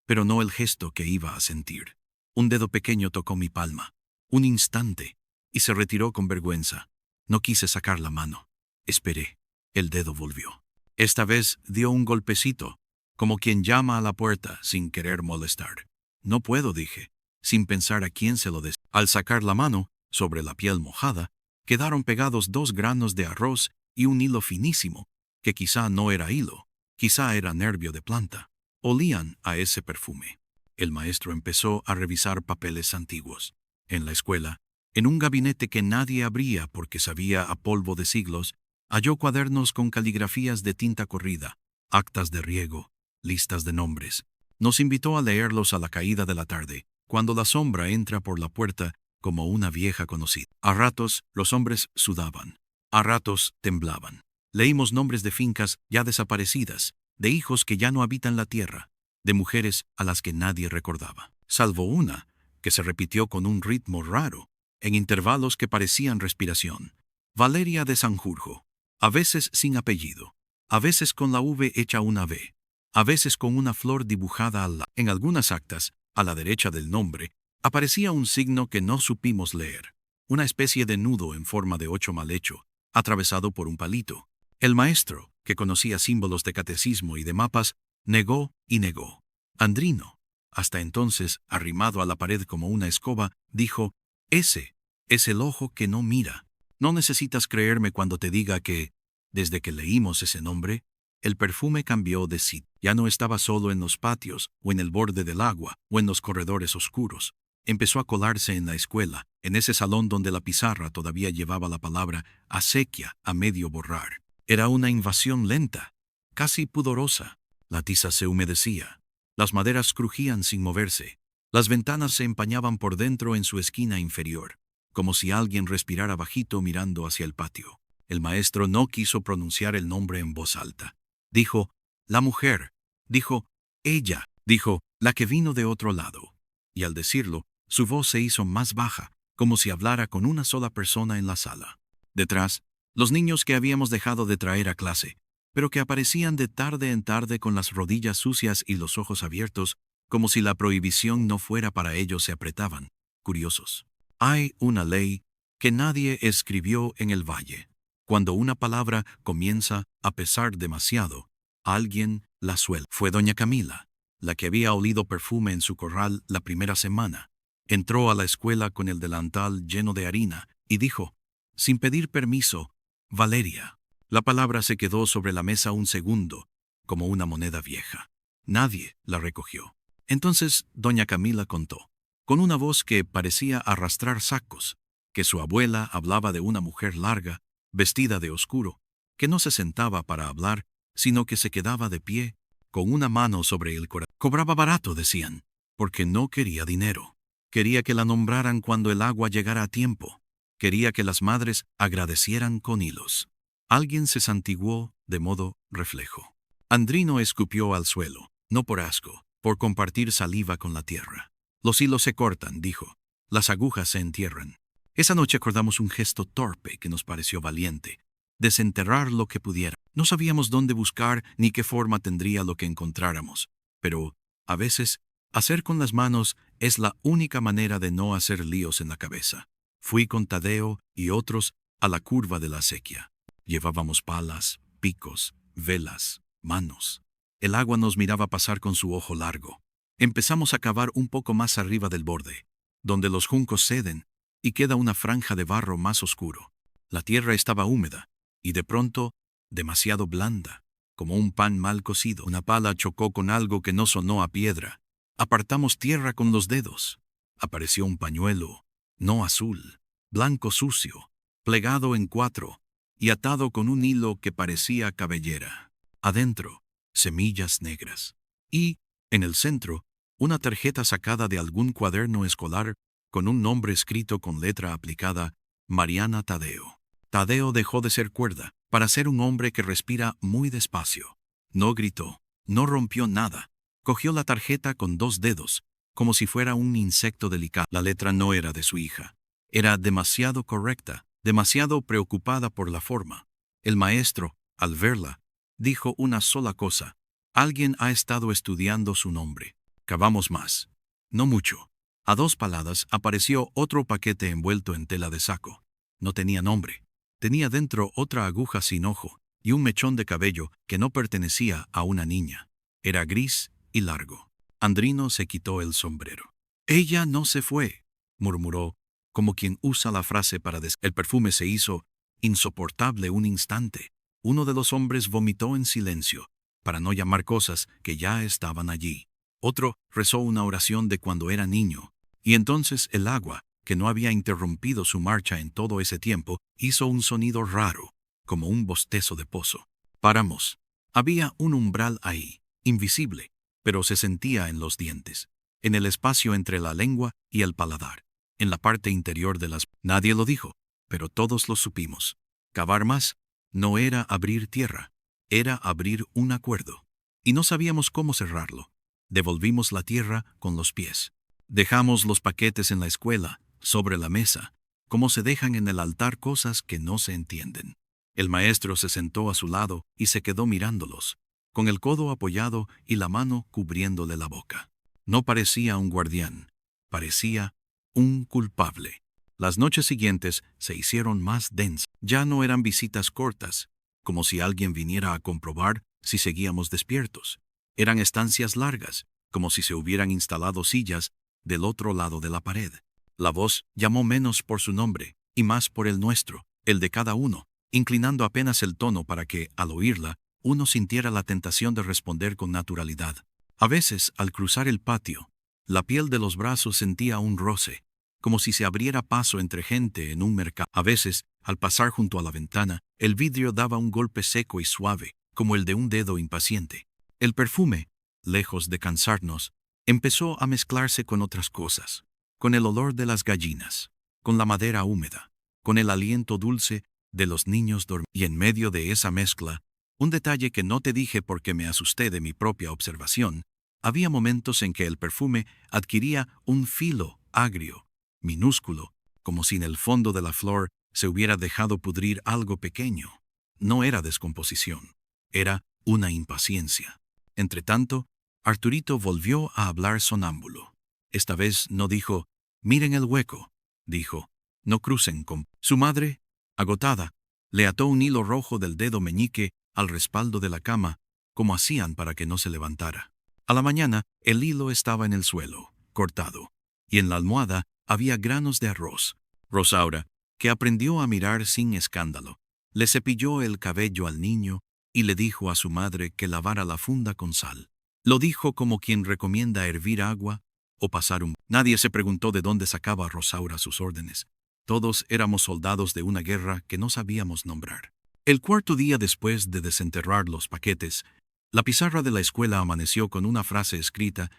pero no el gesto que iba a sentir. Un dedo pequeño tocó mi palma, un instante, y se retiró con vergüenza. No quise sacar la mano. Esperé. El dedo volvió. Esta vez dio un golpecito, como quien llama a la puerta sin querer molestar. No puedo, dije, sin pensar a quién se lo des. Al sacar la mano, sobre la piel mojada, quedaron pegados 2 granos de arroz y un hilo finísimo, que quizá no era hilo, quizá era nervio de planta. Olían a ese perfume. El maestro empezó a revisar papeles antiguos. En la escuela, en un gabinete que nadie abría porque sabía a polvo de siglos, halló cuadernos con caligrafías de tinta corrida, actas de riego, listas de nombres. Nos invitó a leerlos a la caída de la tarde, cuando la sombra entra por la puerta como una vieja conocida. A ratos los hombres sudaban, a ratos temblaban. Leímos nombres de fincas ya desaparecidas, de hijos que ya no habitan la tierra, de mujeres a las que nadie recordaba, salvo una, que se repitió con un ritmo raro, en intervalos que parecían respiración. Valeria de Sanjurjo, a veces sin apellido, a veces con la V hecha una V, a veces con una flor dibujada al lado. En algunas actas, a la derecha del nombre, aparecía un signo que no supimos leer, una especie de nudo en forma de 8 mal hecho, atravesado por un palito. El maestro, que conocía símbolos de catecismo y de mapas, negó y negó. Andrino, hasta entonces arrimado a la pared como una escoba, dijo: «Ese es el ojo que no mira». No necesitas creerme cuando te diga que, desde que leímos ese nombre, el perfume cambió de sitio. Ya no estaba solo en los patios, o en el borde del agua, o en los corredores oscuros. Empezó a colarse en la escuela, en ese salón donde la pizarra todavía llevaba la palabra acequia a medio borrar. Era una invasión lenta, casi pudorosa. La tiza se humedecía. Las maderas crujían sin moverse. Las ventanas se empañaban por dentro en su esquina inferior, como si alguien respirara bajito mirando hacia el patio. El maestro no quiso pronunciar el nombre en voz alta. Dijo: «La mujer». Dijo: «Ella». Dijo: «La que vino de otro lado». Y al decirlo, su voz se hizo más baja, como si hablara con una sola persona en la sala. Detrás, los niños que habíamos dejado de traer a clase, pero que aparecían de tarde en tarde con las rodillas sucias y los ojos abiertos, como si la prohibición no fuera para ellos, se apretaban, curiosos. Hay una ley que nadie escribió en el valle. Cuando una palabra comienza a pesar demasiado, alguien la suelta. Fue doña Camila, la que había olido perfume en su corral la primera semana. Entró a la escuela con el delantal lleno de harina y dijo, sin pedir permiso: «Valeria». La palabra se quedó sobre la mesa un segundo, como una moneda vieja. Nadie la recogió. Entonces doña Camila contó, con una voz que parecía arrastrar sacos, que su abuela hablaba de una mujer larga, vestida de oscuro, que no se sentaba para hablar, sino que se quedaba de pie, con una mano sobre el corazón. Cobraba barato, decían, porque no quería dinero. Quería que la nombraran cuando el agua llegara a tiempo. Quería que las madres agradecieran con hilos. Alguien se santiguó de modo reflejo. Andrino escupió al suelo, no por asco, por compartir saliva con la tierra. «Los hilos se cortan», dijo. «Las agujas se entierran». Esa noche acordamos un gesto torpe que nos pareció valiente: desenterrar lo que pudiera. No sabíamos dónde buscar ni qué forma tendría lo que encontráramos, pero, a veces, hacer con las manos es la única manera de no hacer líos en la cabeza. Fui con Tadeo y otros a la curva de la acequia. Llevábamos palas, picos, velas, manos. El agua nos miraba pasar con su ojo largo. Empezamos a cavar un poco más arriba del borde, donde los juncos ceden, y queda una franja de barro más oscuro. La tierra estaba húmeda, y de pronto, demasiado blanda, como un pan mal cocido. Una pala chocó con algo que no sonó a piedra. Apartamos tierra con los dedos. Apareció un pañuelo, no azul, blanco sucio, plegado en 4, y atado con un hilo que parecía cabellera. Adentro, semillas negras. Y, en el centro, una tarjeta sacada de algún cuaderno escolar con un nombre escrito con letra aplicada: Mariana Tadeo. Tadeo dejó de ser cuerda para ser un hombre que respira muy despacio. No gritó, no rompió nada. Cogió la tarjeta con 2 dedos, como si fuera un insecto delicado. La letra no era de su hija. Era demasiado correcta, demasiado preocupada por la forma. El maestro, al verla, dijo una sola cosa: «Alguien ha estado estudiando su nombre». Cavamos más. No mucho. A 2 paladas apareció otro paquete envuelto en tela de saco. No tenía nombre. Tenía dentro otra aguja sin ojo y un mechón de cabello que no pertenecía a una niña. Era gris y largo. Andrino se quitó el sombrero. «Ella no se fue», murmuró, como quien usa la frase para El perfume se hizo insoportable un instante. Uno de los hombres vomitó en silencio, para no llamar cosas que ya estaban allí. Otro rezó una oración de cuando era niño, y entonces el agua, que no había interrumpido su marcha en todo ese tiempo, hizo un sonido raro, como un bostezo de pozo. Paramos. Había un umbral ahí, invisible, pero se sentía en los dientes, en el espacio entre la lengua y el paladar, en la parte interior de las... Nadie lo dijo, pero todos lo supimos. Cavar más no era abrir tierra, era abrir un acuerdo. Y no sabíamos cómo cerrarlo. Devolvimos la tierra con los pies. Dejamos los paquetes en la escuela, sobre la mesa, como se dejan en el altar cosas que no se entienden. El maestro se sentó a su lado y se quedó mirándolos, con el codo apoyado y la mano cubriéndole la boca. No parecía un guardián, parecía un culpable. Las noches siguientes se hicieron más densas. Ya no eran visitas cortas, como si alguien viniera a comprobar si seguíamos despiertos. Eran estancias largas, como si se hubieran instalado sillas del otro lado de la pared. La voz llamó menos por su nombre y más por el nuestro, el de cada uno, inclinando apenas el tono para que, al oírla, uno sintiera la tentación de responder con naturalidad. A veces, al cruzar el patio, la piel de los brazos sentía un roce, como si se abriera paso entre gente en un mercado. A veces, al pasar junto a la ventana, el vidrio daba un golpe seco y suave, como el de un dedo impaciente. El perfume, lejos de cansarnos, empezó a mezclarse con otras cosas, con el olor de las gallinas, con la madera húmeda, con el aliento dulce de los niños dormidos. Y en medio de esa mezcla, un detalle que no te dije porque me asusté de mi propia observación, había momentos en que el perfume adquiría un filo agrio, minúsculo, como si en el fondo de la flor se hubiera dejado pudrir algo pequeño. No era descomposición, era una impaciencia. Entretanto, Arturito volvió a hablar sonámbulo. Esta vez no dijo, miren el hueco, dijo, no crucen con... Su madre, agotada, le ató un hilo rojo del dedo meñique al respaldo de la cama, como hacían para que no se levantara. A la mañana, el hilo estaba en el suelo, cortado, y en la almohada había granos de arroz. Rosaura, que aprendió a mirar sin escándalo, le cepilló el cabello al niño y le dijo a su madre que lavara la funda con sal. Lo dijo como quien recomienda hervir agua o pasar un... Nadie se preguntó de dónde sacaba Rosaura sus órdenes. Todos éramos soldados de una guerra que no sabíamos nombrar. El cuarto día después de desenterrar los paquetes, la pizarra de la escuela amaneció con una frase escrita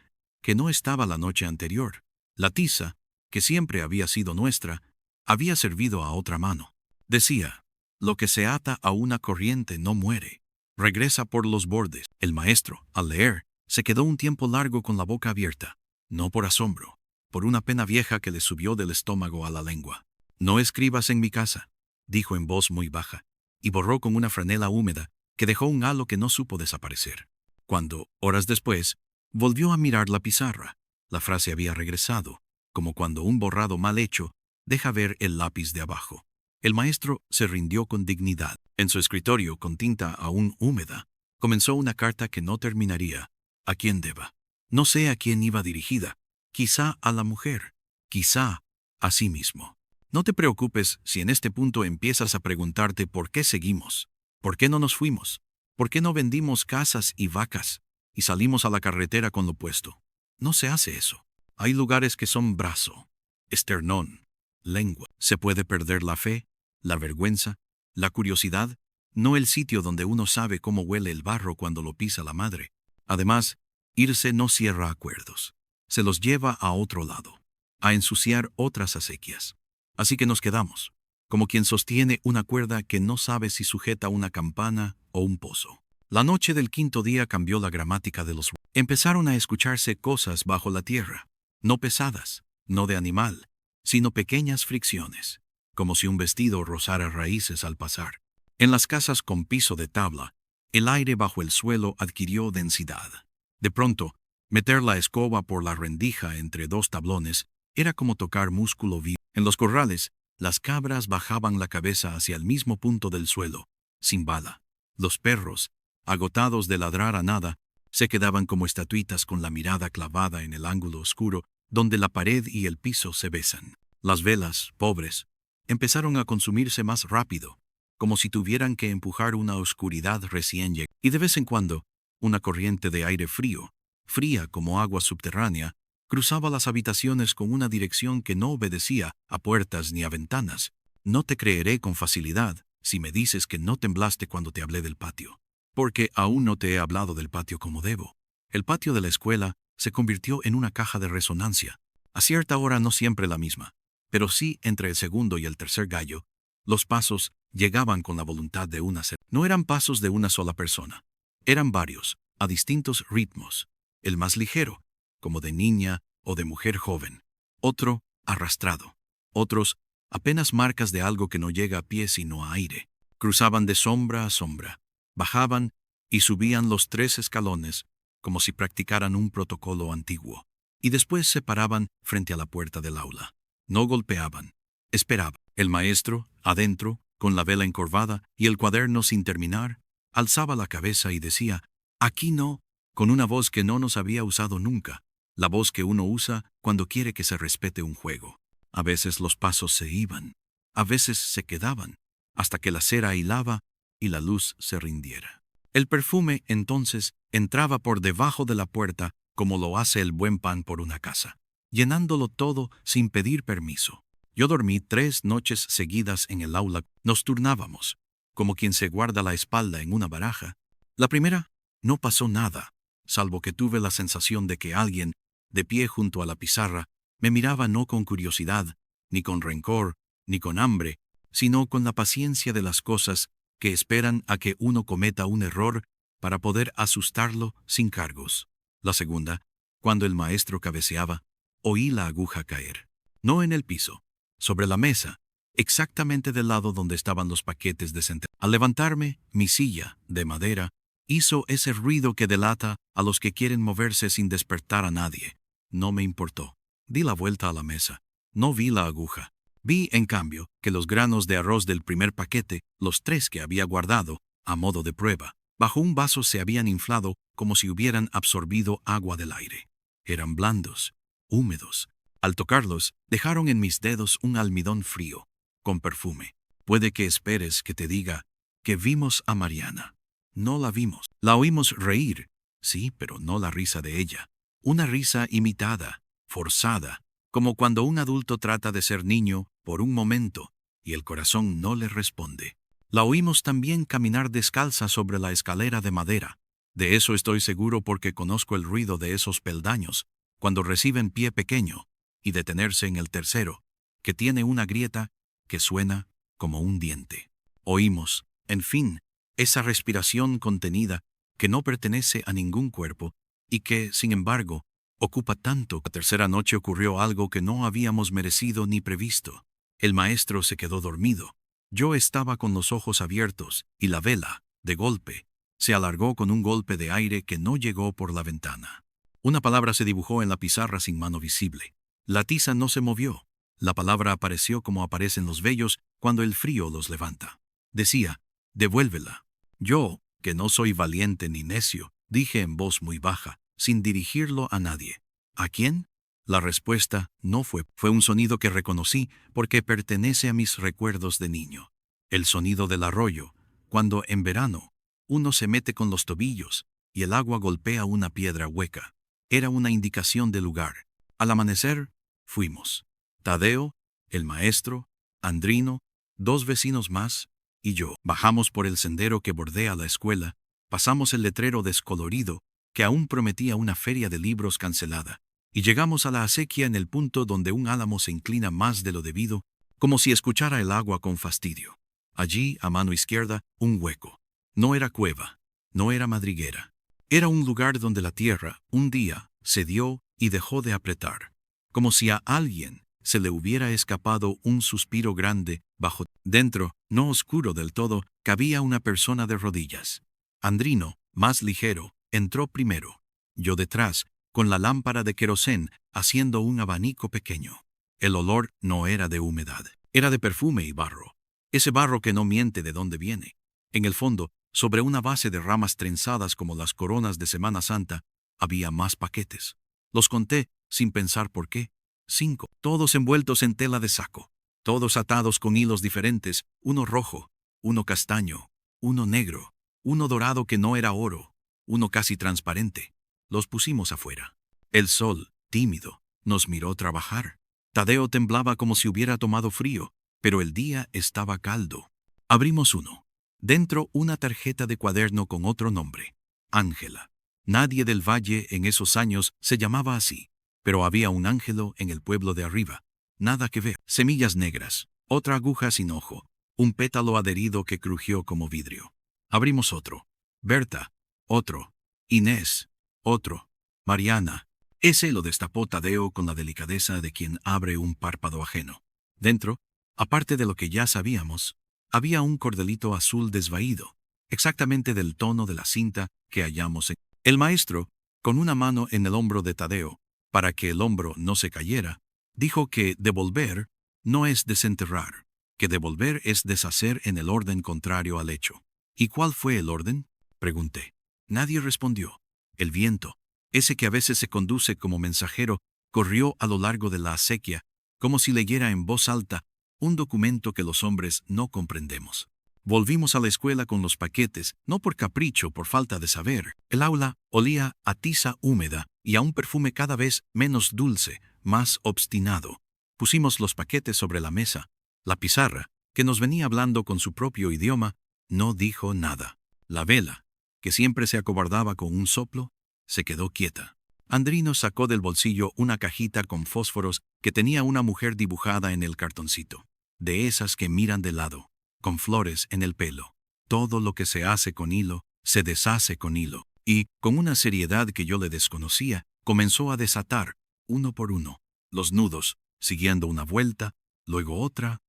que no estaba la noche anterior. La tiza, que siempre había sido nuestra, había servido a otra mano. Decía, lo que se ata a una corriente no muere, regresa por los bordes. El maestro, al leer, se quedó un tiempo largo con la boca abierta, no por asombro, por una pena vieja que le subió del estómago a la lengua. No escribas en mi casa, dijo en voz muy baja, y borró con una franela húmeda que dejó un halo que no supo desaparecer. Cuando, horas después, volvió a mirar la pizarra, la frase había regresado, como cuando un borrado mal hecho deja ver el lápiz de abajo. El maestro se rindió con dignidad. En su escritorio, con tinta aún húmeda, comenzó una carta que no terminaría. ¿A quién deba? No sé a quién iba dirigida. Quizá a la mujer, quizá a sí mismo. No te preocupes si en este punto empiezas a preguntarte por qué seguimos, por qué no nos fuimos, por qué no vendimos casas y vacas y salimos a la carretera con lo puesto. No se hace eso. Hay lugares que son brazo, esternón, lengua. Se puede perder la fe, la vergüenza, la curiosidad, no el sitio donde uno sabe cómo huele el barro cuando lo pisa la madre. Además, irse no cierra acuerdos. Se los lleva a otro lado, a ensuciar otras acequias. Así que nos quedamos, como quien sostiene una cuerda que no sabe si sujeta una campana o un pozo. La noche del quinto día cambió la gramática de los... Empezaron a escucharse cosas bajo la tierra, no pesadas, no de animal, sino pequeñas fricciones, como si un vestido rozara raíces al pasar. En las casas con piso de tabla, el aire bajo el suelo adquirió densidad. De pronto, meter la escoba por la rendija entre dos tablones era como tocar músculo vivo. En los corrales, las cabras bajaban la cabeza hacia el mismo punto del suelo, sin bala. Los perros, agotados de ladrar a nada, se quedaban como estatuitas con la mirada clavada en el ángulo oscuro donde la pared y el piso se besan. Las velas, pobres, empezaron a consumirse más rápido, como si tuvieran que empujar una oscuridad recién llegada. Y de vez en cuando, una corriente de aire frío, fría como agua subterránea, cruzaba las habitaciones con una dirección que no obedecía a puertas ni a ventanas. No te creeré con facilidad si me dices que no temblaste cuando te hablé del patio, porque aún no te he hablado del patio como debo. El patio de la escuela se convirtió en una caja de resonancia. A cierta hora no siempre la misma, pero sí entre el segundo y el tercer gallo, los pasos llegaban con la voluntad de una sola. No eran pasos de una sola persona, eran varios, a distintos ritmos. El más ligero, como de niña o de mujer joven. Otro, arrastrado. Otros, apenas marcas de algo que no llega a pie sino a aire. Cruzaban de sombra a sombra, bajaban y subían los 3 escalones, como si practicaran un protocolo antiguo, y después se paraban frente a la puerta del aula. No golpeaban, esperaban. El maestro, adentro, con la vela encorvada y el cuaderno sin terminar, alzaba la cabeza y decía, «Aquí no», con una voz que no nos había usado nunca, la voz que uno usa cuando quiere que se respete un juego. A veces los pasos se iban, a veces se quedaban, hasta que la cera hilaba y la luz se rindiera. El perfume, entonces, entraba por debajo de la puerta como lo hace el buen pan por una casa, llenándolo todo sin pedir permiso. Yo dormí 3 noches seguidas en el aula. Nos turnábamos, como quien se guarda la espalda en una baraja. La primera, no pasó nada, salvo que tuve la sensación de que alguien, de pie junto a la pizarra, me miraba no con curiosidad, ni con rencor, ni con hambre, sino con la paciencia de las cosas que esperan a que uno cometa un error para poder asustarlo sin cargos. La segunda, cuando el maestro cabeceaba, oí la aguja caer. No en el piso, sobre la mesa, exactamente del lado donde estaban los paquetes de centeno. Al levantarme, mi silla, de madera, hizo ese ruido que delata a los que quieren moverse sin despertar a nadie. No me importó. Di la vuelta a la mesa. No vi la aguja. Vi, en cambio, que los granos de arroz del primer paquete, los 3 que había guardado, a modo de prueba, bajo un vaso se habían inflado como si hubieran absorbido agua del aire. Eran blandos, húmedos. Al tocarlos, dejaron en mis dedos un almidón frío, con perfume. Puede que esperes que te diga que vimos a Mariana. No la vimos. La oímos reír, sí, pero no la risa de ella. Una risa imitada, forzada, como cuando un adulto trata de ser niño por un momento y el corazón no le responde. La oímos también caminar descalza sobre la escalera de madera. De eso estoy seguro porque conozco el ruido de esos peldaños cuando reciben pie pequeño y detenerse en el tercero, que tiene una grieta que suena como un diente. Oímos, en fin, esa respiración contenida que no pertenece a ningún cuerpo y que, sin embargo, ocupa tanto. La tercera noche ocurrió algo que no habíamos merecido ni previsto. El maestro se quedó dormido. Yo estaba con los ojos abiertos y la vela, de golpe, se alargó con un golpe de aire que no llegó por la ventana. Una palabra se dibujó en la pizarra sin mano visible. La tiza no se movió. La palabra apareció como aparecen los vellos cuando el frío los levanta. Decía, devuélvela. Yo, que no soy valiente ni necio, dije en voz muy baja, sin dirigirlo a nadie. ¿A quién? La respuesta no fue un sonido que reconocí porque pertenece a mis recuerdos de niño. El sonido del arroyo, cuando en verano uno se mete con los tobillos y el agua golpea una piedra hueca. Era una indicación de lugar. Al amanecer, fuimos. Tadeo, el maestro, Andrino, 2 vecinos más, y yo. Bajamos por el sendero que bordea la escuela, pasamos el letrero descolorido que aún prometía una feria de libros cancelada, y llegamos a la acequia en el punto donde un álamo se inclina más de lo debido, como si escuchara el agua con fastidio. Allí, a mano izquierda, un hueco. No era cueva, no era madriguera. Era un lugar donde la tierra, un día, cedió y dejó de apretar, como si a alguien se le hubiera escapado un suspiro grande bajo. Dentro, no oscuro del todo, cabía una persona de rodillas. Andrino, más ligero, entró primero. Yo detrás, con la lámpara de querosén, haciendo un abanico pequeño. El olor no era de humedad, era de perfume y barro. Ese barro que no miente de dónde viene. En el fondo, sobre una base de ramas trenzadas como las coronas de Semana Santa, había más paquetes. Los conté, sin pensar por qué. 5, todos envueltos en tela de saco. Todos atados con hilos diferentes, uno rojo, uno castaño, uno negro, uno dorado que no era oro, uno casi transparente. Los pusimos afuera. El sol, tímido, nos miró trabajar. Tadeo temblaba como si hubiera tomado frío, pero el día estaba caldo. Abrimos uno. Dentro una tarjeta de cuaderno con otro nombre. Ángela. Nadie del valle en esos años se llamaba así, pero había un Ángelo en el pueblo de arriba. Nada que ver. Semillas negras, otra aguja sin ojo, un pétalo adherido que crujió como vidrio. Abrimos otro. Berta. Otro. Inés. Otro. Mariana. Ese lo destapó Tadeo con la delicadeza de quien abre un párpado ajeno. Dentro, aparte de lo que ya sabíamos, había un cordelito azul desvaído, exactamente del tono de la cinta que hallamos en. El maestro, con una mano en el hombro de Tadeo, para que el hombro no se cayera, dijo que devolver no es desenterrar, que devolver es deshacer en el orden contrario al hecho. ¿Y cuál fue el orden?, pregunté. Nadie respondió. El viento, ese que a veces se conduce como mensajero, corrió a lo largo de la acequia, como si leyera en voz alta un documento que los hombres no comprendemos. Volvimos a la escuela con los paquetes, no por capricho, por falta de saber. El aula olía a tiza húmeda y a un perfume cada vez menos dulce, más obstinado. Pusimos los paquetes sobre la mesa. La pizarra, que nos venía hablando con su propio idioma, no dijo nada. La vela, que siempre se acobardaba con un soplo, se quedó quieta. Andrino sacó del bolsillo una cajita con fósforos que tenía una mujer dibujada en el cartoncito. De esas que miran de lado, con flores en el pelo. Todo lo que se hace con hilo, se deshace con hilo. Y, con una seriedad que yo le desconocía, comenzó a desatar, uno por uno, los nudos, siguiendo una vuelta, luego otra,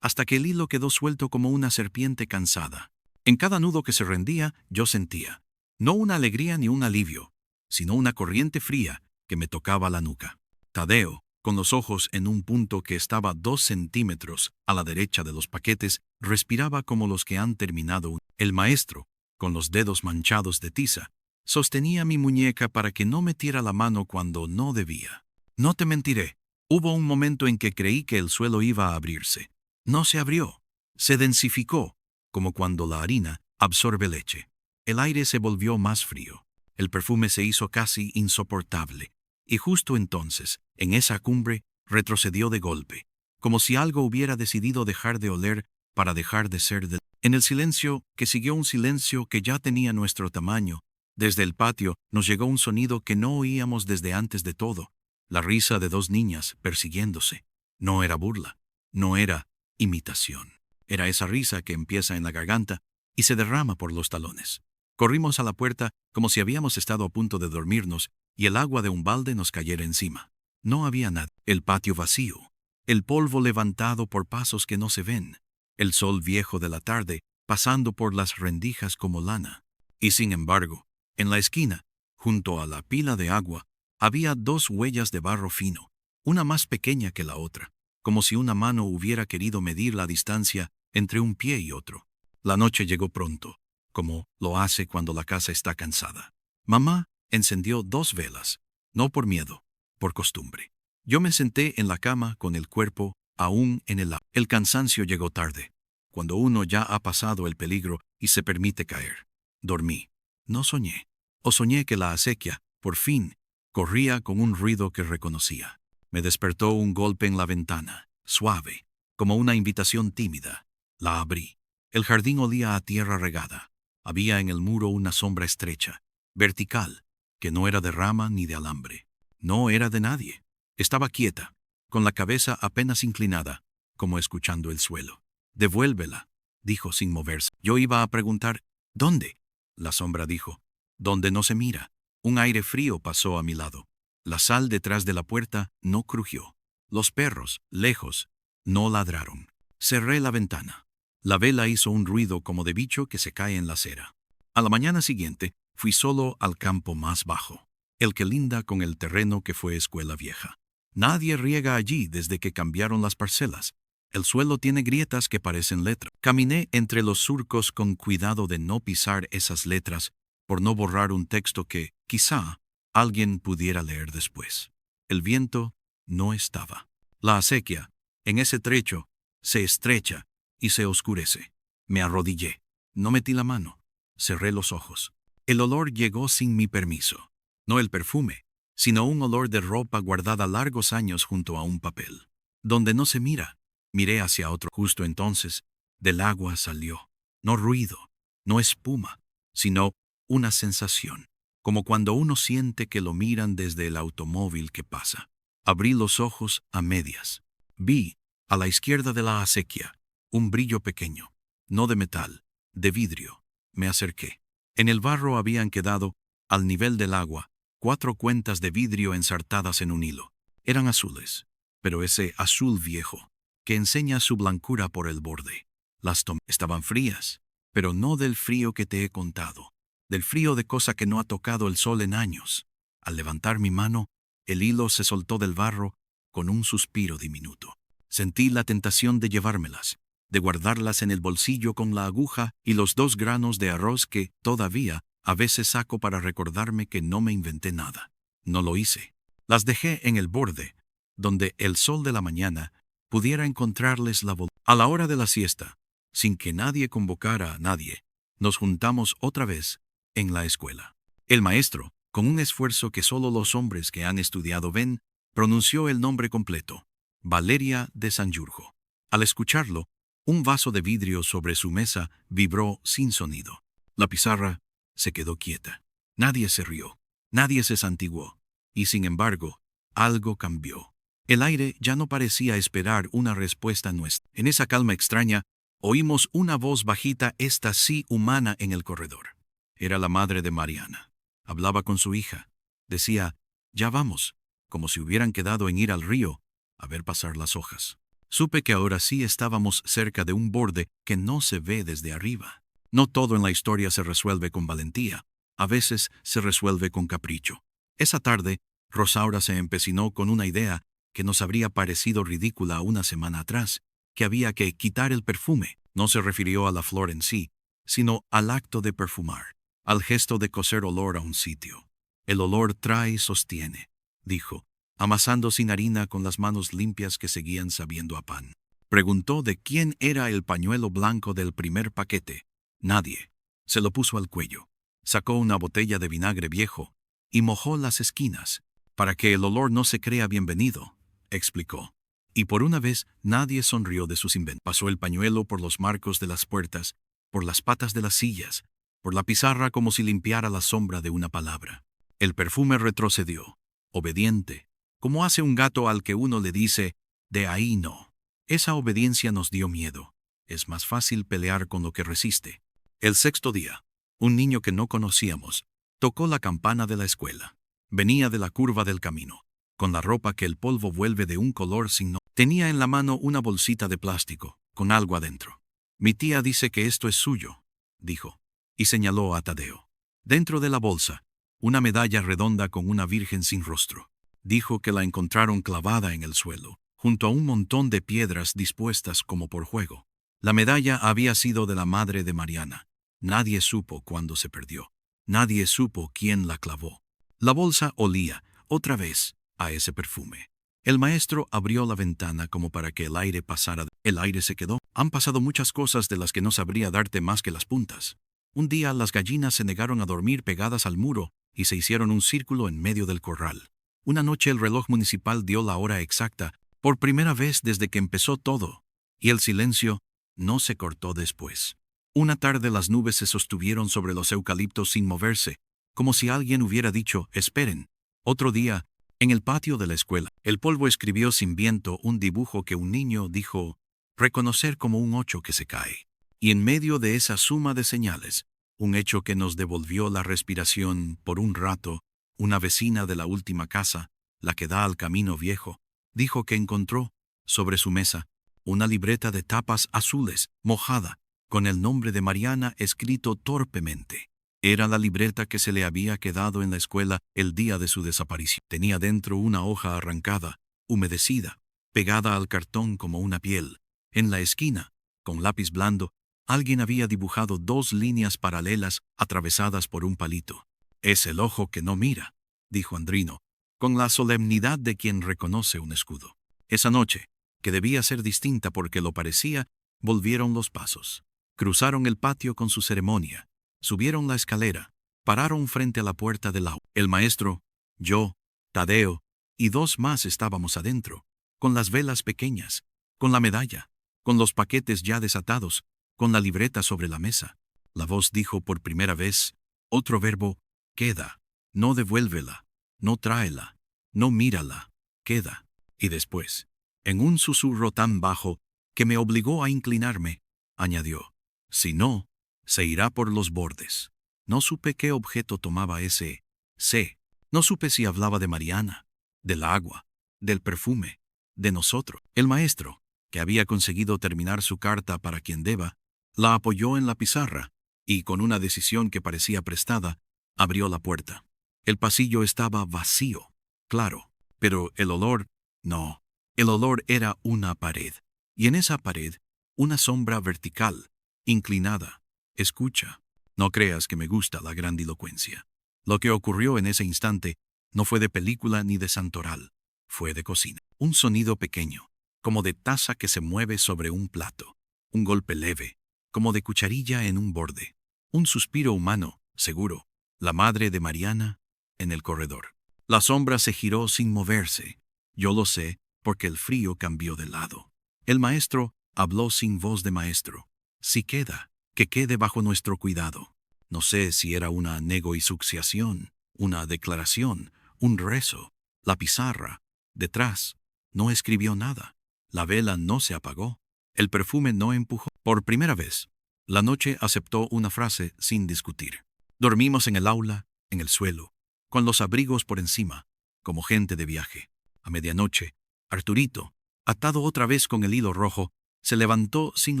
hasta que el hilo quedó suelto como una serpiente cansada. En cada nudo que se rendía, yo sentía, no una alegría ni un alivio, sino una corriente fría que me tocaba la nuca. Tadeo, con los ojos en un punto que estaba 2 centímetros a la derecha de los paquetes, respiraba como los que han terminado. El maestro, con los dedos manchados de tiza, sostenía mi muñeca para que no metiera la mano cuando no debía. No te mentiré, hubo un momento en que creí que el suelo iba a abrirse. No se abrió, se densificó, como cuando la harina absorbe leche. El aire se volvió más frío. El perfume se hizo casi insoportable. Y justo entonces, en esa cumbre, retrocedió de golpe, como si algo hubiera decidido dejar de oler para dejar de ser de... En el silencio, que siguió un silencio que ya tenía nuestro tamaño, desde el patio nos llegó un sonido que no oíamos desde antes de todo, la risa de 2 niñas persiguiéndose. No era burla, no era imitación. Era esa risa que empieza en la garganta y se derrama por los talones. Corrimos a la puerta como si habíamos estado a punto de dormirnos y el agua de un balde nos cayera encima. No había nada. El patio vacío. El polvo levantado por pasos que no se ven. El sol viejo de la tarde pasando por las rendijas como lana. Y sin embargo, en la esquina, junto a la pila de agua, había 2 huellas de barro fino, una más pequeña que la otra, como si una mano hubiera querido medir la distancia entre un pie y otro. La noche llegó pronto, como lo hace cuando la casa está cansada. Mamá encendió 2 velas, no por miedo, por costumbre. Yo me senté en la cama con el cuerpo aún en el agua. El cansancio llegó tarde, cuando uno ya ha pasado el peligro y se permite caer. Dormí. No soñé. O soñé que la acequia, por fin, corría con un ruido que reconocía. Me despertó un golpe en la ventana, suave, como una invitación tímida. La abrí. El jardín olía a tierra regada. Había en el muro una sombra estrecha, vertical, que no era de rama ni de alambre. No era de nadie. Estaba quieta, con la cabeza apenas inclinada, como escuchando el suelo. «Devuélvela», dijo sin moverse. Yo iba a preguntar, «¿Dónde?». La sombra dijo, «Donde no se mira». Un aire frío pasó a mi lado. La sal detrás de la puerta no crujió. Los perros, lejos, no ladraron. Cerré la ventana. La vela hizo un ruido como de bicho que se cae en la acera. A la mañana siguiente, fui solo al campo más bajo, el que linda con el terreno que fue escuela vieja. Nadie riega allí desde que cambiaron las parcelas. El suelo tiene grietas que parecen letras. Caminé entre los surcos con cuidado de no pisar esas letras, por no borrar un texto que, quizá, alguien pudiera leer después. El viento no estaba. La acequia, en ese trecho, se estrecha y se oscurece. Me arrodillé. No metí la mano. Cerré los ojos. El olor llegó sin mi permiso. No el perfume, sino un olor de ropa guardada largos años junto a un papel. Donde no se mira, miré hacia otro. Justo entonces, del agua salió, no ruido, no espuma, sino una sensación, como cuando uno siente que lo miran desde el automóvil que pasa. Abrí los ojos a medias. Vi, a la izquierda de la acequia, un brillo pequeño, no de metal, de vidrio. Me acerqué. En el barro habían quedado, al nivel del agua, 4 cuentas de vidrio ensartadas en un hilo. Eran azules, pero ese azul viejo, que enseña su blancura por el borde. Las tomé. Estaban frías, pero no del frío que te he contado, del frío de cosa que no ha tocado el sol en años. Al levantar mi mano, el hilo se soltó del barro con un suspiro diminuto. Sentí la tentación de llevármelas, de guardarlas en el bolsillo con la aguja y los 2 granos de arroz que, todavía, A veces saco para recordarme que no me inventé nada. No lo hice. Las dejé en el borde, donde el sol de la mañana pudiera encontrarles la voluntad. A la hora de la siesta, sin que nadie convocara a nadie, nos juntamos otra vez en la escuela. El maestro, con un esfuerzo que solo los hombres que han estudiado ven, pronunció el nombre completo: Valeria de Sanjurjo. Al escucharlo, un vaso de vidrio sobre su mesa vibró sin sonido. La pizarra se quedó quieta. Nadie se rió, nadie se santiguó, y sin embargo, algo cambió. El aire ya no parecía esperar una respuesta nuestra. En esa calma extraña, oímos una voz bajita, esta sí humana, en el corredor. Era la madre de Mariana. Hablaba con su hija. Decía: «Ya vamos», como si hubieran quedado en ir al río a ver pasar las hojas. Supe que ahora sí estábamos cerca de un borde que no se ve desde arriba. No todo en la historia se resuelve con valentía. A veces se resuelve con capricho. Esa tarde, Rosaura se empecinó con una idea que nos habría parecido ridícula una semana atrás, que había que quitar el perfume. No se refirió a la flor en sí, sino al acto de perfumar, al gesto de coser olor a un sitio. El olor trae y sostiene, dijo, amasando sin harina con las manos limpias que seguían sabiendo a pan. Preguntó de quién era el pañuelo blanco del primer paquete. Nadie. Se lo puso al cuello. Sacó una botella de vinagre viejo y mojó las esquinas, para que el olor no se crea bienvenido, explicó. Y por una vez nadie sonrió de sus inventos. Pasó el pañuelo por los marcos de las puertas, por las patas de las sillas, por la pizarra, como si limpiara la sombra de una palabra. El perfume retrocedió, obediente, como hace un gato al que uno le dice: «De ahí no». Esa obediencia nos dio miedo. Es más fácil pelear con lo que resiste. El sexto día, un niño que no conocíamos tocó la campana de la escuela. Venía de la curva del camino, con la ropa que el polvo vuelve de un color sin nombre. Tenía en la mano una bolsita de plástico, con algo adentro. «Mi tía dice que esto es suyo», dijo, y señaló a Tadeo. Dentro de la bolsa, una medalla redonda con una virgen sin rostro. Dijo que la encontraron clavada en el suelo, junto a un montón de piedras dispuestas como por juego. La medalla había sido de la madre de Mariana. Nadie supo cuándo se perdió. Nadie supo quién la clavó. La bolsa olía, otra vez, a ese perfume. El maestro abrió la ventana como para que el aire pasara. El aire se quedó. Han pasado muchas cosas de las que no sabría darte más que las puntas. Un día las gallinas se negaron a dormir pegadas al muro y se hicieron un círculo en medio del corral. Una noche el reloj municipal dio la hora exacta, por primera vez desde que empezó todo, y el silencio no se cortó después. Una tarde las nubes se sostuvieron sobre los eucaliptos sin moverse, como si alguien hubiera dicho: «Esperen». Otro día, en el patio de la escuela, el polvo escribió sin viento un dibujo que un niño dijo reconocer como un 8 que se cae. Y en medio de esa suma de señales, un hecho que nos devolvió la respiración por un rato, una vecina de la última casa, la que da al camino viejo, dijo que encontró, sobre su mesa, una libreta de tapas azules, mojada, con el nombre de Mariana escrito torpemente. Era la libreta que se le había quedado en la escuela el día de su desaparición. Tenía dentro una hoja arrancada, humedecida, pegada al cartón como una piel. En la esquina, con lápiz blando, alguien había dibujado 2 líneas paralelas atravesadas por un palito. «Es el ojo que no mira», dijo Andrino, con la solemnidad de quien reconoce un escudo. Esa noche, que debía ser distinta porque lo parecía, volvieron los pasos. Cruzaron el patio con su ceremonia, subieron la escalera, pararon frente a la puerta del aula. El maestro, yo, Tadeo y 2 más estábamos adentro, con las velas pequeñas, con la medalla, con los paquetes ya desatados, con la libreta sobre la mesa. La voz dijo por primera vez otro verbo: «Queda». No devuélvela, no tráela, no mírala, queda. Y después, en un susurro tan bajo que me obligó a inclinarme, añadió: «Si no, se irá por los bordes». No supe qué objeto tomaba ese «se». No supe si hablaba de Mariana, del agua, del perfume, de nosotros. El maestro, que había conseguido terminar su carta para quien deba, la apoyó en la pizarra y, con una decisión que parecía prestada, abrió la puerta. El pasillo estaba vacío, claro, pero el olor, no. El olor era una pared, y en esa pared, una sombra vertical, inclinada. «Escucha». No creas que me gusta la grandilocuencia. Lo que ocurrió en ese instante no fue de película ni de santoral, fue de cocina. Un sonido pequeño, como de taza que se mueve sobre un plato. Un golpe leve, como de cucharilla en un borde. Un suspiro humano, seguro. La madre de Mariana, en el corredor. La sombra se giró sin moverse. Yo lo sé, porque el frío cambió de lado. El maestro habló sin voz de maestro. Si queda, que quede bajo nuestro cuidado. No sé si era una negoisucciación, una declaración, un rezo. La pizarra, detrás, no escribió nada. La vela no se apagó. El perfume no empujó. Por primera vez, la noche aceptó una frase sin discutir. Dormimos en el aula, en el suelo, con los abrigos por encima, como gente de viaje. A medianoche, Arturito, atado otra vez con el hilo rojo, se levantó sin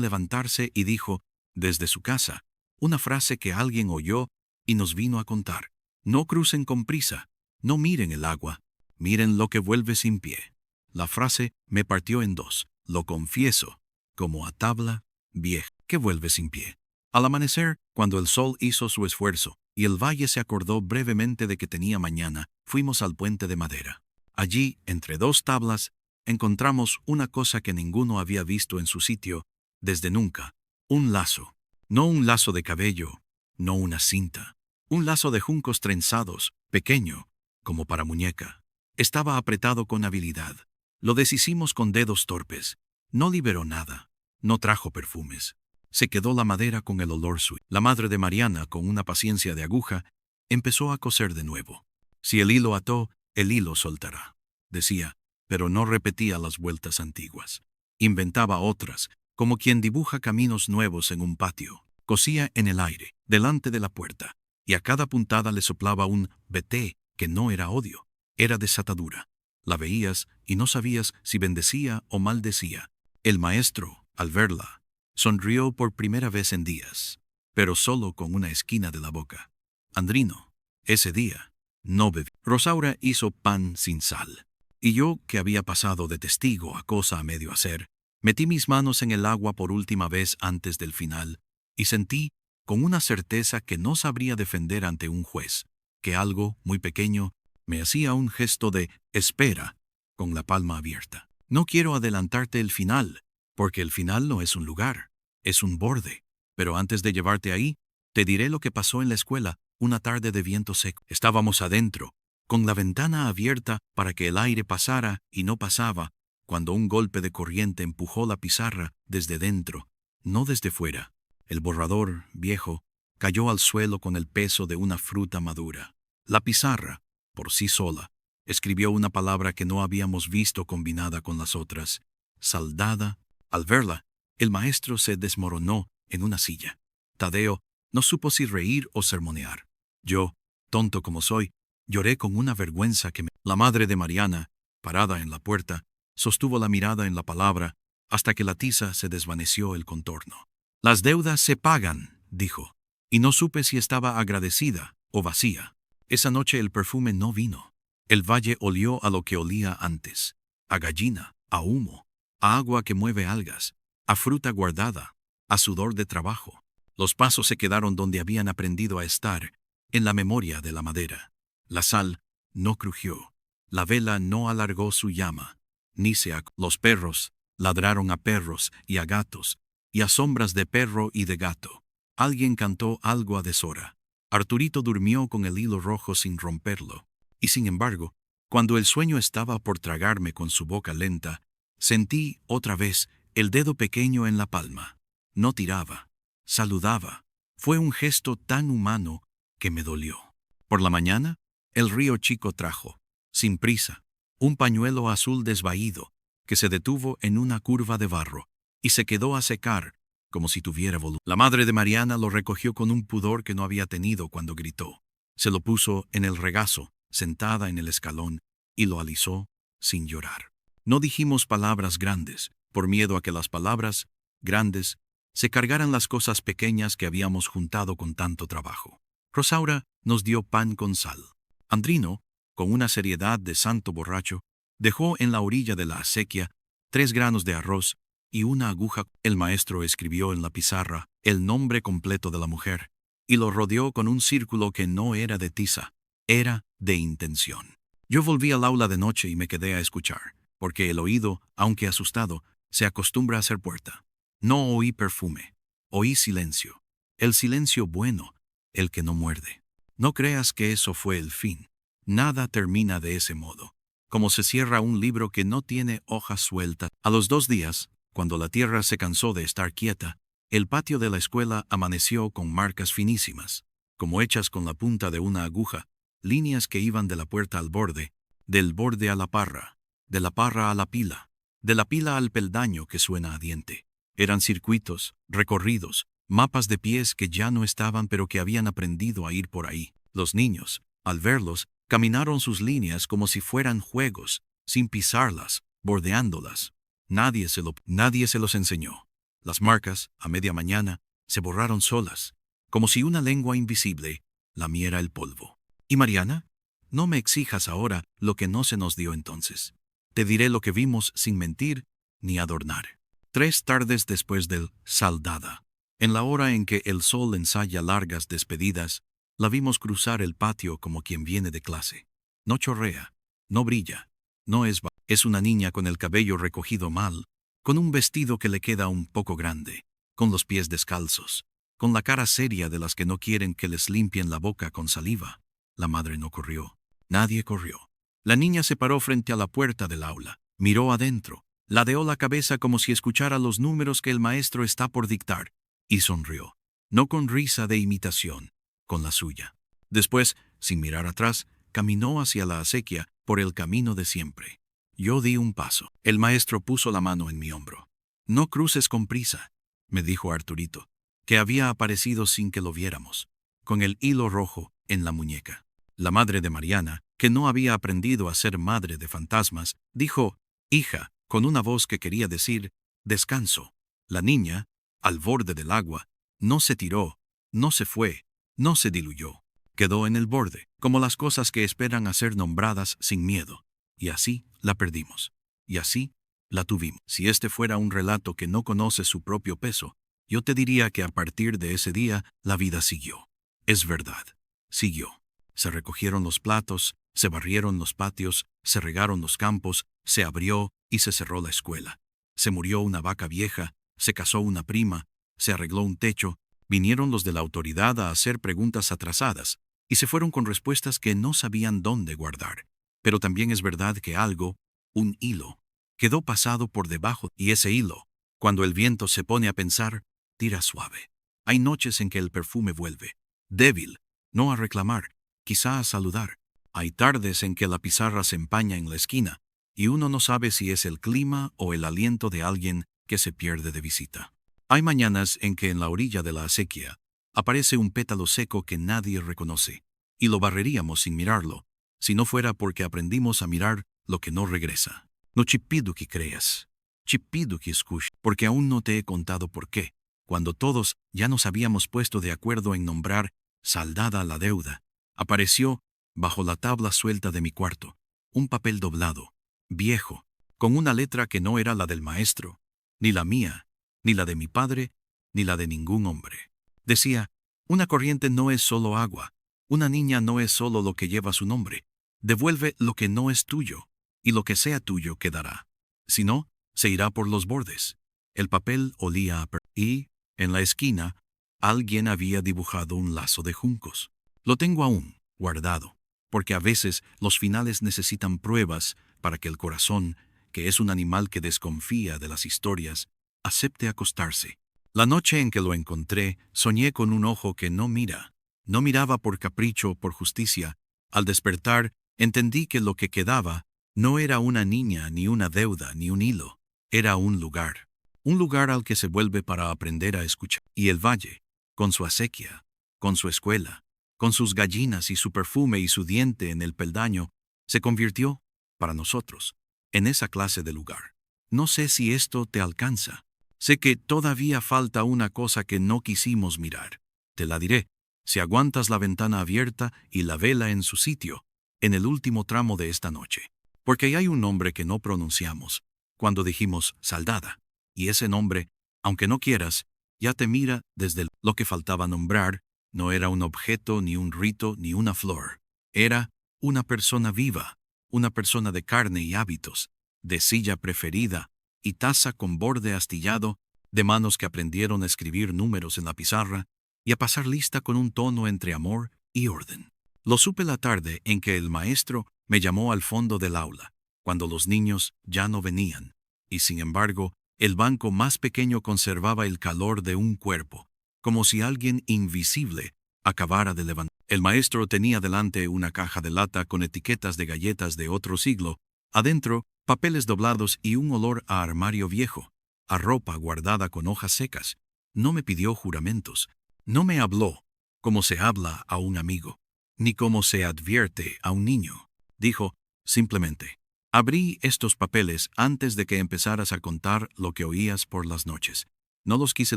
levantarse y dijo, desde su casa, una frase que alguien oyó y nos vino a contar. No crucen con prisa, no miren el agua, miren lo que vuelve sin pie. La frase me partió en dos, lo confieso, como a tabla vieja que vuelve sin pie. Al amanecer, cuando el sol hizo su esfuerzo y el valle se acordó brevemente de que tenía mañana, fuimos al puente de madera. Allí, entre dos tablas, encontramos una cosa que ninguno había visto en su sitio desde nunca, un lazo. No un lazo de cabello, no una cinta. Un lazo de juncos trenzados, pequeño, como para muñeca. Estaba apretado con habilidad. Lo deshicimos con dedos torpes. No liberó nada. No trajo perfumes. Se quedó la madera con el olor suyo. La madre de Mariana, con una paciencia de aguja, empezó a coser de nuevo. Si el hilo ató, el hilo soltará, decía, pero no repetía las vueltas antiguas. Inventaba otras, como quien dibuja caminos nuevos en un patio. Cosía en el aire, delante de la puerta, y a cada puntada le soplaba un vete, que no era odio, era desatadura. La veías y no sabías si bendecía o maldecía. El maestro, al verla, sonrió por primera vez en días, pero solo con una esquina de la boca. Andrino, ese día, no bebí. Rosaura hizo pan sin sal, y yo, que había pasado de testigo a cosa a medio hacer, metí mis manos en el agua por última vez antes del final, y sentí, con una certeza que no sabría defender ante un juez, que algo muy pequeño me hacía un gesto de espera, con la palma abierta. No quiero adelantarte el final, porque el final no es un lugar, es un borde. Pero antes de llevarte ahí, te diré lo que pasó en la escuela una tarde de viento seco. Estábamos adentro, con la ventana abierta para que el aire pasara y no pasaba, cuando un golpe de corriente empujó la pizarra desde dentro, no desde fuera. El borrador, viejo, cayó al suelo con el peso de una fruta madura. La pizarra, por sí sola, escribió una palabra que no habíamos visto combinada con las otras, saldada. Al verla, el maestro se desmoronó en una silla. Tadeo no supo si reír o sermonear. Yo, tonto como soy, lloré con una vergüenza que me... La madre de Mariana, parada en la puerta, sostuvo la mirada en la palabra hasta que la tiza se desvaneció el contorno. Las deudas se pagan, dijo, y no supe si estaba agradecida o vacía. Esa noche el perfume no vino. El valle olió a lo que olía antes, a gallina, a humo, a agua que mueve algas, a fruta guardada, a sudor de trabajo. Los pasos se quedaron donde habían aprendido a estar, en la memoria de la madera. La sal no crujió, la vela no alargó su llama, ni se Los perros ladraron a perros y a gatos, y a sombras de perro y de gato. Alguien cantó algo a deshora. Arturito durmió con el hilo rojo sin romperlo, y sin embargo, cuando el sueño estaba por tragarme con su boca lenta, sentí otra vez el dedo pequeño en la palma. No tiraba, saludaba. Fue un gesto tan humano que me dolió. Por la mañana, el río chico trajo, sin prisa, un pañuelo azul desvaído que se detuvo en una curva de barro y se quedó a secar como si tuviera voluntad. La madre de Mariana lo recogió con un pudor que no había tenido cuando gritó. Se lo puso en el regazo, sentada en el escalón, y lo alisó sin llorar. No dijimos palabras grandes, por miedo a que las palabras grandes se cargaran las cosas pequeñas que habíamos juntado con tanto trabajo. Rosaura nos dio pan con sal. Andrino, con una seriedad de santo borracho, dejó en la orilla de la acequia 3 granos de arroz y una aguja. El maestro escribió en la pizarra el nombre completo de la mujer y lo rodeó con un círculo que no era de tiza, era de intención. Yo volví al aula de noche y me quedé a escuchar, porque el oído, aunque asustado, se acostumbra a ser puerta. No oí perfume, oí silencio. El silencio bueno, el que no muerde. No creas que eso fue el fin. Nada termina de ese modo. Como se cierra un libro que no tiene hojas sueltas. A los 2 días, cuando la tierra se cansó de estar quieta, el patio de la escuela amaneció con marcas finísimas, como hechas con la punta de una aguja, líneas que iban de la puerta al borde, del borde a la parra, de la parra a la pila, de la pila al peldaño que suena a diente. Eran circuitos, recorridos, mapas de pies que ya no estaban pero que habían aprendido a ir por ahí. Los niños, al verlos, caminaron sus líneas como si fueran juegos, sin pisarlas, bordeándolas. Nadie se los enseñó. Las marcas, a media mañana, se borraron solas, como si una lengua invisible lamiera el polvo. ¿Y Mariana? No me exijas ahora lo que no se nos dio entonces. Te diré lo que vimos sin mentir ni adornar. 3 tardes después del Saldada, en la hora en que el sol ensaya largas despedidas, la vimos cruzar el patio como quien viene de clase. No chorrea, no brilla, no es una niña con el cabello recogido mal, con un vestido que le queda un poco grande, con los pies descalzos, con la cara seria de las que no quieren que les limpien la boca con saliva. La madre no corrió. Nadie corrió. La niña se paró frente a la puerta del aula, miró adentro, ladeó la cabeza como si escuchara los números que el maestro está por dictar, y sonrió, no con risa de imitación, con la suya. Después, sin mirar atrás, caminó hacia la acequia por el camino de siempre. Yo di un paso. El maestro puso la mano en mi hombro. No cruces con prisa, me dijo Arturito, que había aparecido sin que lo viéramos, con el hilo rojo en la muñeca. La madre de Mariana, que no había aprendido a ser madre de fantasmas, dijo, hija, con una voz que quería decir, descanso. La niña, al borde del agua, no se tiró, no se fue, no se diluyó. Quedó en el borde, como las cosas que esperan a ser nombradas sin miedo. Y así la perdimos. Y así la tuvimos. Si este fuera un relato que no conoce su propio peso, yo te diría que a partir de ese día la vida siguió. Es verdad, siguió. Se recogieron los platos, se barrieron los patios, se regaron los campos, se abrió y se cerró la escuela. Se murió una vaca vieja, se casó una prima, se arregló un techo, vinieron los de la autoridad a hacer preguntas atrasadas, y se fueron con respuestas que no sabían dónde guardar. Pero también es verdad que algo, un hilo, quedó pasado por debajo, y ese hilo, cuando el viento se pone a pensar, tira suave. Hay noches en que el perfume vuelve, débil, no a reclamar, quizá a saludar. Hay tardes en que la pizarra se empaña en la esquina, y uno no sabe si es el clima o el aliento de alguien que se pierde de visita. Hay mañanas en que en la orilla de la acequia aparece un pétalo seco que nadie reconoce, y lo barreríamos sin mirarlo, si no fuera porque aprendimos a mirar lo que no regresa. No chipiduki creas, chipiduki escuch, porque aún no te he contado por qué, cuando todos ya nos habíamos puesto de acuerdo en nombrar saldada la deuda, apareció, bajo la tabla suelta de mi cuarto, un papel doblado, viejo, con una letra que no era la del maestro, ni la mía, ni la de mi padre, ni la de ningún hombre. Decía, una corriente no es solo agua, una niña no es solo lo que lleva su nombre, devuelve lo que no es tuyo, y lo que sea tuyo quedará. Si no, se irá por los bordes. El papel olía a y, en la esquina, alguien había dibujado un lazo de juncos. Lo tengo aún, guardado, porque a veces los finales necesitan pruebas para que el corazón, que es un animal que desconfía de las historias, acepte acostarse. La noche en que lo encontré, soñé con un ojo que no mira. No miraba por capricho o por justicia. Al despertar, entendí que lo que quedaba no era una niña, ni una deuda, ni un hilo. Era un lugar al que se vuelve para aprender a escuchar. Y el valle, con su acequia, con su escuela, con sus gallinas y su perfume y su diente en el peldaño, se convirtió, para nosotros, en esa clase de lugar. No sé si esto te alcanza. Sé que todavía falta una cosa que no quisimos mirar. Te la diré, si aguantas la ventana abierta y la vela en su sitio, en el último tramo de esta noche. Porque hay un nombre que no pronunciamos, cuando dijimos saldada, y ese nombre, aunque no quieras, ya te mira desde lo que faltaba nombrar, No era un objeto, ni un rito, ni una flor. Era una persona viva, una persona de carne y hábitos, de silla preferida y taza con borde astillado, de manos que aprendieron a escribir números en la pizarra y a pasar lista con un tono entre amor y orden. Lo supe la tarde en que el maestro me llamó al fondo del aula, cuando los niños ya no venían, y sin embargo, el banco más pequeño conservaba el calor de un cuerpo, como si alguien invisible acabara de levantar. El maestro tenía delante una caja de lata con etiquetas de galletas de otro siglo, adentro papeles doblados y un olor a armario viejo, a ropa guardada con hojas secas. No me pidió juramentos, no me habló como se habla a un amigo, ni como se advierte a un niño. Dijo simplemente: abrí estos papeles antes de que empezaras a contar lo que oías por las noches. No los quise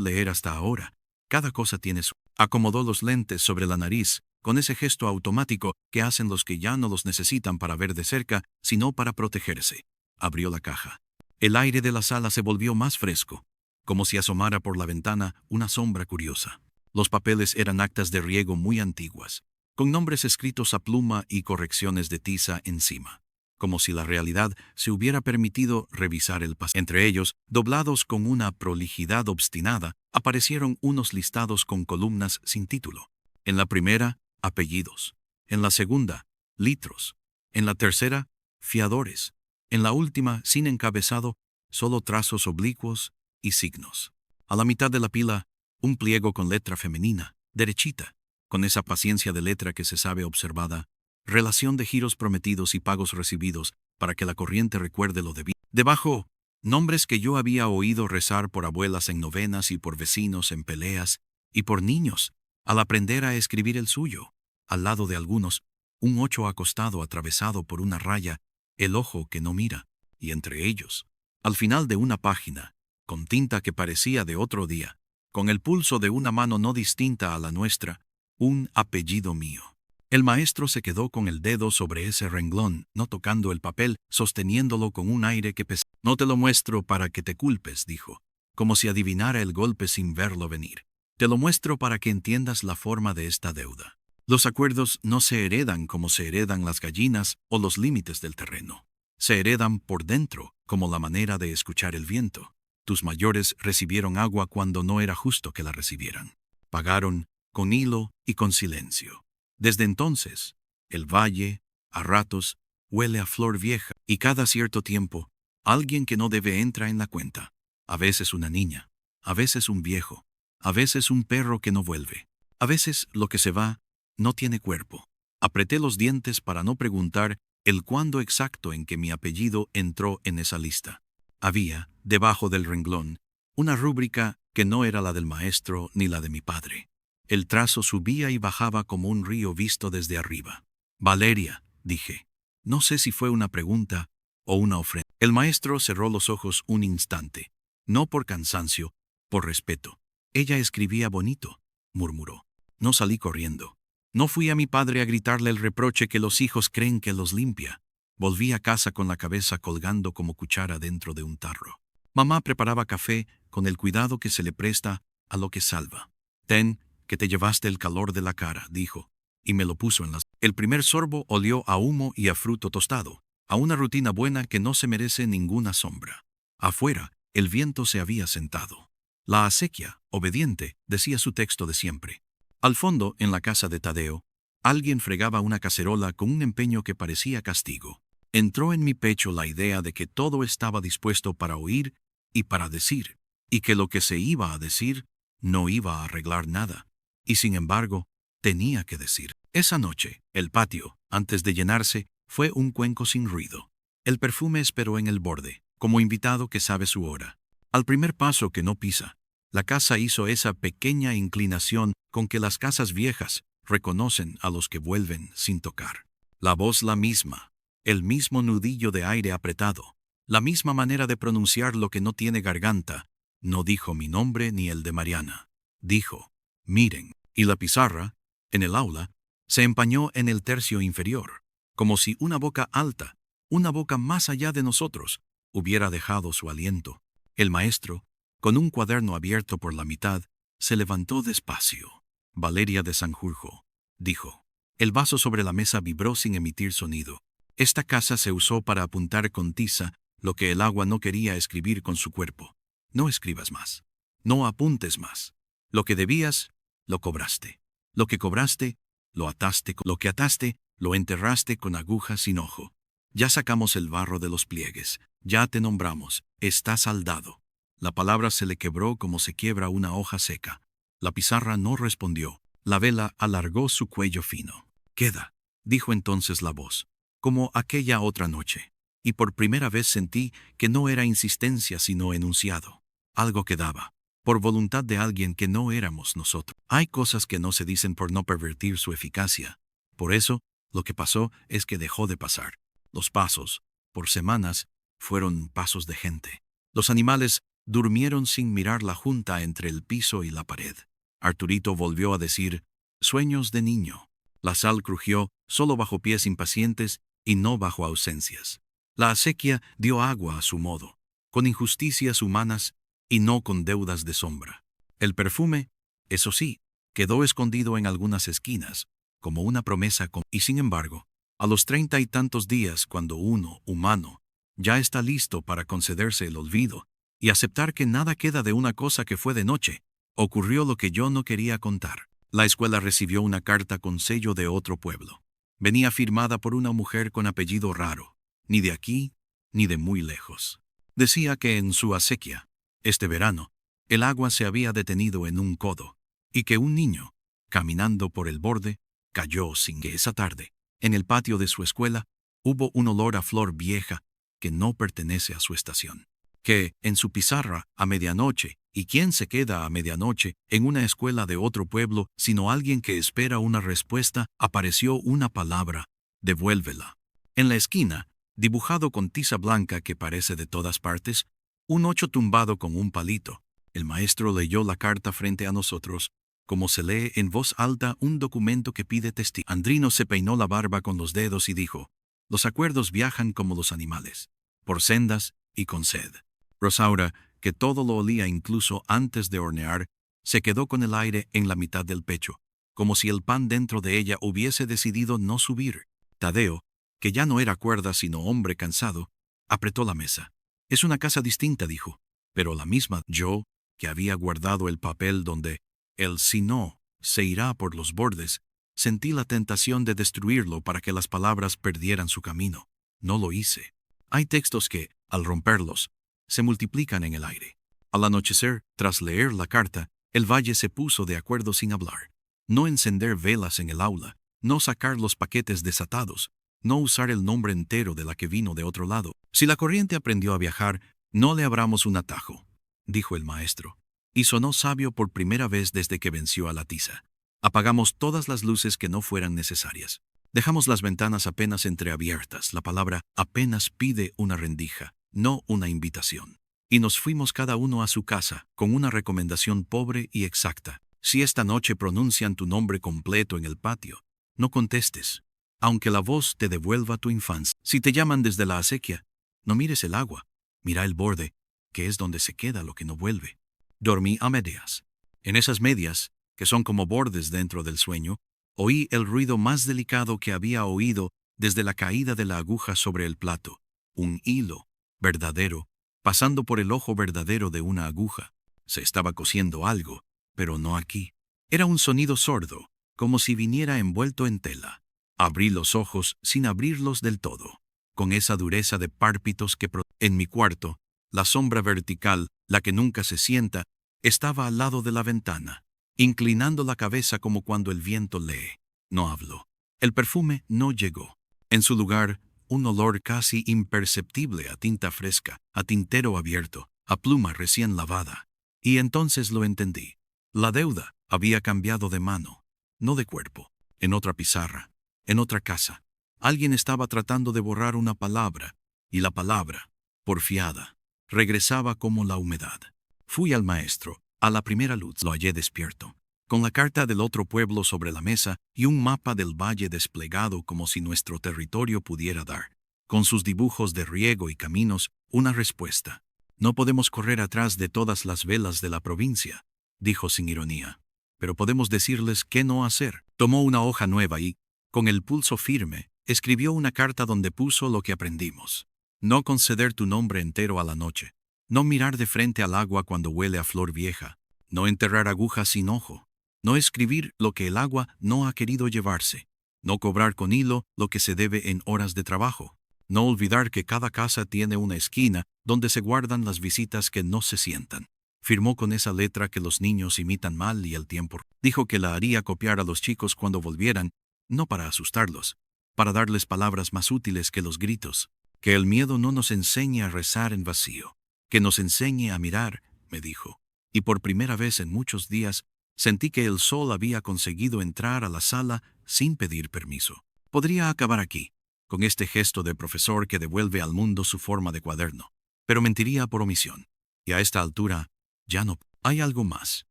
leer hasta ahora. Cada cosa tiene su... Acomodó los lentes sobre la nariz, con ese gesto automático que hacen los que ya no los necesitan para ver de cerca, sino para protegerse. Abrió la caja. El aire de la sala se volvió más fresco, como si asomara por la ventana una sombra curiosa. Los papeles eran actas de riego muy antiguas, con nombres escritos a pluma y correcciones de tiza encima, como si la realidad se hubiera permitido revisar el pasado. Entre ellos, doblados con una prolijidad obstinada, aparecieron unos listados con columnas sin título. En la primera, apellidos. En la segunda, litros. En la tercera, fiadores. En la última, sin encabezado, solo trazos oblicuos y signos. A la mitad de la pila, un pliego con letra femenina, derechita, con esa paciencia de letra que se sabe observada, relación de giros prometidos y pagos recibidos para que la corriente recuerde lo debido. Debajo, nombres que yo había oído rezar por abuelas en novenas y por vecinos en peleas y por niños al aprender a escribir el suyo. Al lado de algunos, un 8 acostado atravesado por una raya, el ojo que no mira, y entre ellos, al final de una página, con tinta que parecía de otro día, con el pulso de una mano no distinta a la nuestra, un apellido mío. El maestro se quedó con el dedo sobre ese renglón, no tocando el papel, sosteniéndolo con un aire que pesaba. No te lo muestro para que te culpes, dijo, como si adivinara el golpe sin verlo venir. Te lo muestro para que entiendas la forma de esta deuda. Los acuerdos no se heredan como se heredan las gallinas o los límites del terreno. Se heredan por dentro, como la manera de escuchar el viento. Tus mayores recibieron agua cuando no era justo que la recibieran. Pagaron con hilo y con silencio. Desde entonces, el valle, a ratos, huele a flor vieja, y cada cierto tiempo, alguien que no debe entra en la cuenta. A veces una niña, a veces un viejo, a veces un perro que no vuelve. A veces lo que se va no tiene cuerpo. Apreté los dientes para no preguntar el cuándo exacto en que mi apellido entró en esa lista. Había, debajo del renglón, una rúbrica que no era la del maestro ni la de mi padre. El trazo subía y bajaba como un río visto desde arriba. Valeria, dije. No sé si fue una pregunta o una ofrenda. El maestro cerró los ojos un instante. No por cansancio, por respeto. Ella escribía bonito, murmuró. No salí corriendo. No fui a mi padre a gritarle el reproche que los hijos creen que los limpia. Volví a casa con la cabeza colgando como cuchara dentro de un tarro. Mamá preparaba café con el cuidado que se le presta a lo que salva. Ten, que te llevaste el calor de la cara, dijo, y me lo puso en las... El primer sorbo olió a humo y a fruto tostado, a una rutina buena que no se merece ninguna sombra. Afuera, el viento se había sentado. La acequia, obediente, decía su texto de siempre. Al fondo, en la casa de Tadeo, alguien fregaba una cacerola con un empeño que parecía castigo. Entró en mi pecho la idea de que todo estaba dispuesto para oír y para decir, y que lo que se iba a decir no iba a arreglar nada. Y sin embargo, tenía que decir. Esa noche, el patio, antes de llenarse, fue un cuenco sin ruido. El perfume esperó en el borde, como invitado que sabe su hora. Al primer paso que no pisa, la casa hizo esa pequeña inclinación con que las casas viejas reconocen a los que vuelven sin tocar. La voz la misma, el mismo nudillo de aire apretado, la misma manera de pronunciar lo que no tiene garganta. No dijo mi nombre ni el de Mariana. Dijo, miren, y la pizarra, en el aula, se empañó en el tercio inferior, como si una boca alta, una boca más allá de nosotros, hubiera dejado su aliento. El maestro, con un cuaderno abierto por la mitad, se levantó despacio. Valeria de Sanjurjo, dijo. El vaso sobre la mesa vibró sin emitir sonido. Esta casa se usó para apuntar con tiza lo que el agua no quería escribir con su cuerpo. No escribas más. No apuntes más. Lo que debías, lo cobraste. Lo que cobraste, lo ataste. Lo que ataste, lo enterraste con aguja sin ojo. Ya sacamos el barro de los pliegues. Ya te nombramos. Está saldado. La palabra se le quebró como se quiebra una hoja seca. La pizarra no respondió. La vela alargó su cuello fino. Queda, dijo entonces la voz, como aquella otra noche. Y por primera vez sentí que no era insistencia sino enunciado. Algo quedaba, por voluntad de alguien que no éramos nosotros. Hay cosas que no se dicen por no pervertir su eficacia. Por eso, lo que pasó es que dejó de pasar. Los pasos, por semanas, fueron pasos de gente. Los animales durmieron sin mirar la junta entre el piso y la pared. Arturito volvió a decir, sueños de niño. La sal crujió solo bajo pies impacientes y no bajo ausencias. La acequia dio agua a su modo, con injusticias humanas y no con deudas de sombra. El perfume, eso sí, quedó escondido en algunas esquinas, como una promesa. Y sin embargo, a los 30 y tantos días, cuando uno, humano, ya está listo para concederse el olvido y aceptar que nada queda de una cosa que fue de noche, ocurrió lo que yo no quería contar. La escuela recibió una carta con sello de otro pueblo. Venía firmada por una mujer con apellido raro, ni de aquí, ni de muy lejos. Decía que en su acequia, este verano, el agua se había detenido en un codo, y que un niño, caminando por el borde, cayó sin que esa tarde, en el patio de su escuela, hubo un olor a flor vieja que no pertenece a su estación. Que, en su pizarra, a medianoche, ¿y quién se queda a medianoche en una escuela de otro pueblo sino alguien que espera una respuesta? Apareció una palabra, devuélvela. En la esquina, dibujado con tiza blanca que parece de todas partes, un 8 tumbado con un palito. El maestro leyó la carta frente a nosotros, como se lee en voz alta un documento que pide testigo. Andrino se peinó la barba con los dedos y dijo, los acuerdos viajan como los animales, por sendas y con sed. Rosaura, que todo lo olía incluso antes de hornear, se quedó con el aire en la mitad del pecho, como si el pan dentro de ella hubiese decidido no subir. Tadeo, que ya no era cuerda sino hombre cansado, apretó la mesa. Es una casa distinta, dijo, pero la misma. Yo, que había guardado el papel donde el si no se irá por los bordes, sentí la tentación de destruirlo para que las palabras perdieran su camino. No lo hice. Hay textos que, al romperlos, se multiplican en el aire. Al anochecer, tras leer la carta, el valle se puso de acuerdo sin hablar. No encender velas en el aula, no sacar los paquetes desatados, no usar el nombre entero de la que vino de otro lado. Si la corriente aprendió a viajar, no le abramos un atajo, dijo el maestro, y sonó sabio por primera vez desde que venció a la tiza. Apagamos todas las luces que no fueran necesarias. Dejamos las ventanas apenas entreabiertas. La palabra apenas pide una rendija, no una invitación. Y nos fuimos cada uno a su casa, con una recomendación pobre y exacta. Si esta noche pronuncian tu nombre completo en el patio, no contestes, aunque la voz te devuelva tu infancia. Si te llaman desde la acequia, no mires el agua, mira el borde, que es donde se queda lo que no vuelve. Dormí a medias. En esas medias, que son como bordes dentro del sueño, oí el ruido más delicado que había oído desde la caída de la aguja sobre el plato, un hilo verdadero, pasando por el ojo verdadero de una aguja. Se estaba cosiendo algo, pero no aquí. Era un sonido sordo, como si viniera envuelto en tela. Abrí los ojos sin abrirlos del todo, con esa dureza de párpitos que en mi cuarto, la sombra vertical, la que nunca se sienta, estaba al lado de la ventana, inclinando la cabeza como cuando el viento lee. No habló. El perfume no llegó. En su lugar, un olor casi imperceptible a tinta fresca, a tintero abierto, a pluma recién lavada. Y entonces lo entendí. La deuda había cambiado de mano, no de cuerpo. En otra pizarra, en otra casa, alguien estaba tratando de borrar una palabra, y la palabra, porfiada, regresaba como la humedad. Fui al maestro. A la primera luz lo hallé despierto, con la carta del otro pueblo sobre la mesa y un mapa del valle desplegado como si nuestro territorio pudiera dar, con sus dibujos de riego y caminos, una respuesta. No podemos correr atrás de todas las velas de la provincia, dijo sin ironía, pero podemos decirles qué no hacer. Tomó una hoja nueva y, con el pulso firme, escribió una carta donde puso lo que aprendimos. No conceder tu nombre entero a la noche. No mirar de frente al agua cuando huele a flor vieja. No enterrar agujas sin ojo. No escribir lo que el agua no ha querido llevarse. No cobrar con hilo lo que se debe en horas de trabajo. No olvidar que cada casa tiene una esquina donde se guardan las visitas que no se sientan. Firmó con esa letra que los niños imitan mal y el tiempo. Dijo que la haría copiar a los chicos cuando volvieran, no para asustarlos, para darles palabras más útiles que los gritos. Que el miedo no nos enseñe a rezar en vacío, que nos enseñe a mirar, me dijo. Y por primera vez en muchos días, sentí que el sol había conseguido entrar a la sala sin pedir permiso. Podría acabar aquí, con este gesto de profesor que devuelve al mundo su forma de cuaderno, pero mentiría por omisión. Y a esta altura, ya no. Hay algo más.